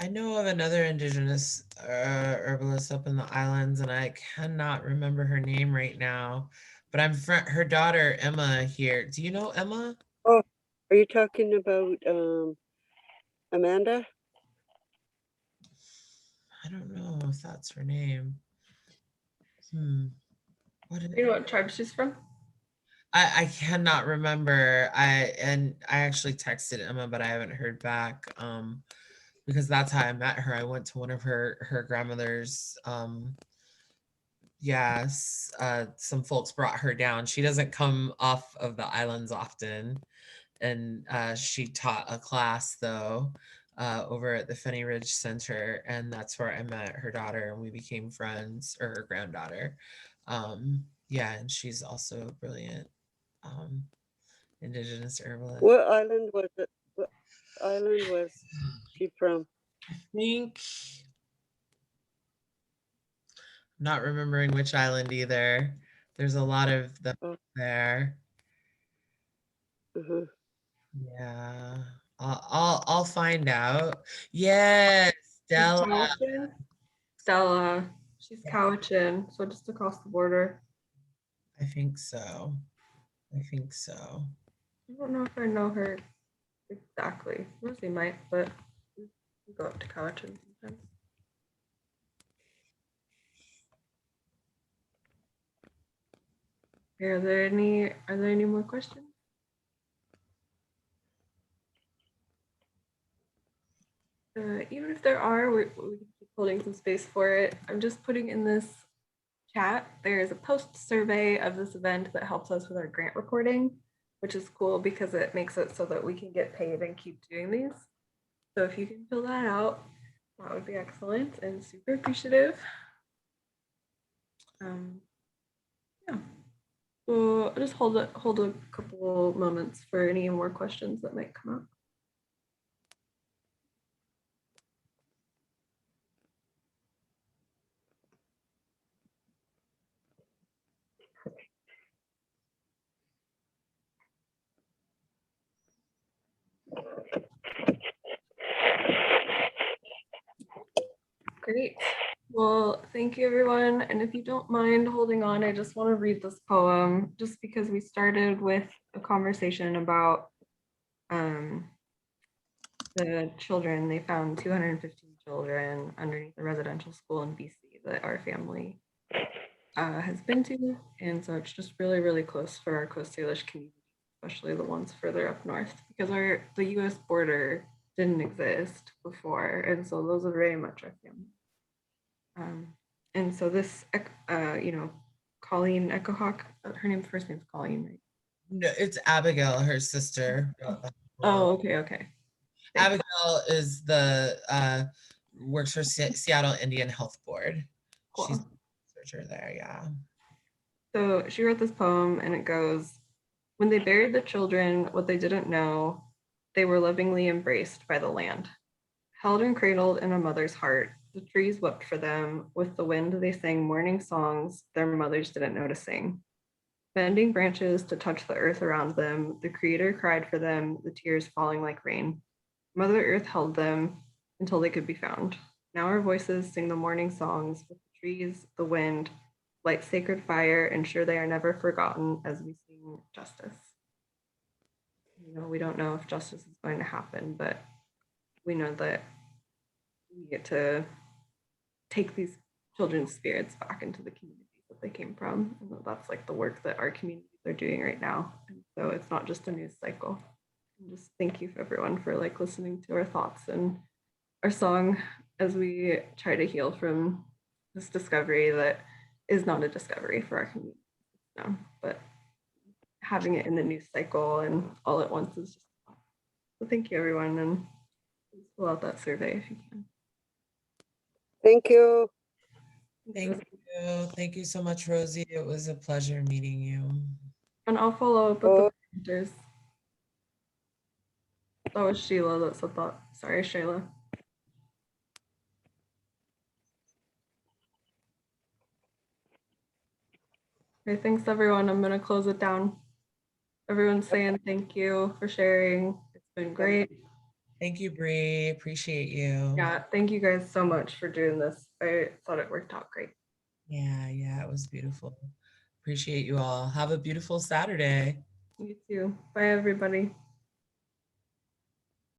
I know of another indigenous herbalist up in the islands, and I cannot remember her name right now. But I'm her daughter Emma here. Do you know Emma? Oh, are you talking about Amanda? I don't know if that's her name. What You know what tribe she's from? I cannot remember. I actually texted Emma, but I haven't heard back. Because that's how I met her. I went to one of her grandmother's yes, some folks brought her down. She doesn't come off of the islands often. And she taught a class though over at the Fenny Ridge Center, and that's where I met her daughter, and we became friends, or her granddaughter. Yeah, and she's also a brilliant indigenous herbalist. What island was it? What island was she from? I think, not remembering which island either. There's a lot of them there. Uh-huh. Yeah, I'll find out. Yes, Stella. Cowichan? Stella. She's Cowichan, so just across the border. I think so. I think so. I don't know if I know her exactly. Rosie might, but we go up to Cowichan sometimes. Are there any more questions? even if there are, we can keep holding some space for it. I'm just putting in this chat. There's a post survey of this event that helps us with our grant reporting, which is cool because it makes it so that we can get paid and keep doing these. So if you can fill that out, that would be excellent and super appreciative. Yeah. So I'll just hold a couple moments for any more questions that might come up. Great. Well, thank you, everyone. And if you don't mind holding on, I just want to read this poem just because we started with a conversation about the children. They found 215 children underneath a residential school in BC that our family has been to. And so it's just really, really close for our Coast Salish community, especially the ones further up north, because the US border didn't exist before. And so those are very much our family. And so this, Colleen Echohawk, her first name's Colleen, right? No, it's Abigail, her sister. Oh, okay. Abigail is works for Seattle Indian Health Board. Cool. She's a researcher there, yeah. So she wrote this poem and it goes, when they buried the children, what they didn't know, they were lovingly embraced by the land. Held and cradled in a mother's heart, the trees wept for them. With the wind, they sang mourning songs their mothers didn't know to sing. Bending branches to touch the earth around them, the Creator cried for them, the tears falling like rain. Mother Earth held them until they could be found. Now our voices sing the morning songs with the trees, the wind, light sacred fire, ensure they are never forgotten as we sing justice. We don't know if justice is going to happen, but we know that we get to take these children's spirits back into the communities that they came from. And that's like the work that our communities are doing right now. And so it's not just a news cycle. And just thank you for everyone for like listening to our thoughts and our song as we try to heal from this discovery that is not a discovery for our community, but having it in the news cycle and all at once is just. So thank you, everyone, and please fill out that survey if you can. Thank you. Thank you. Thank you so much, Rosie. It was a pleasure meeting you. And I'll follow up with the presenters. That was Sheila that said that. Sorry, Shayla. Okay, thanks everyone. I'm gonna close it down. Everyone's saying thank you for sharing. It's been great. Thank you, Bree. Appreciate you. Yeah, thank you guys so much for doing this. I thought it worked out great. Yeah, it was beautiful. Appreciate you all. Have a beautiful Saturday. You too. Bye, everybody.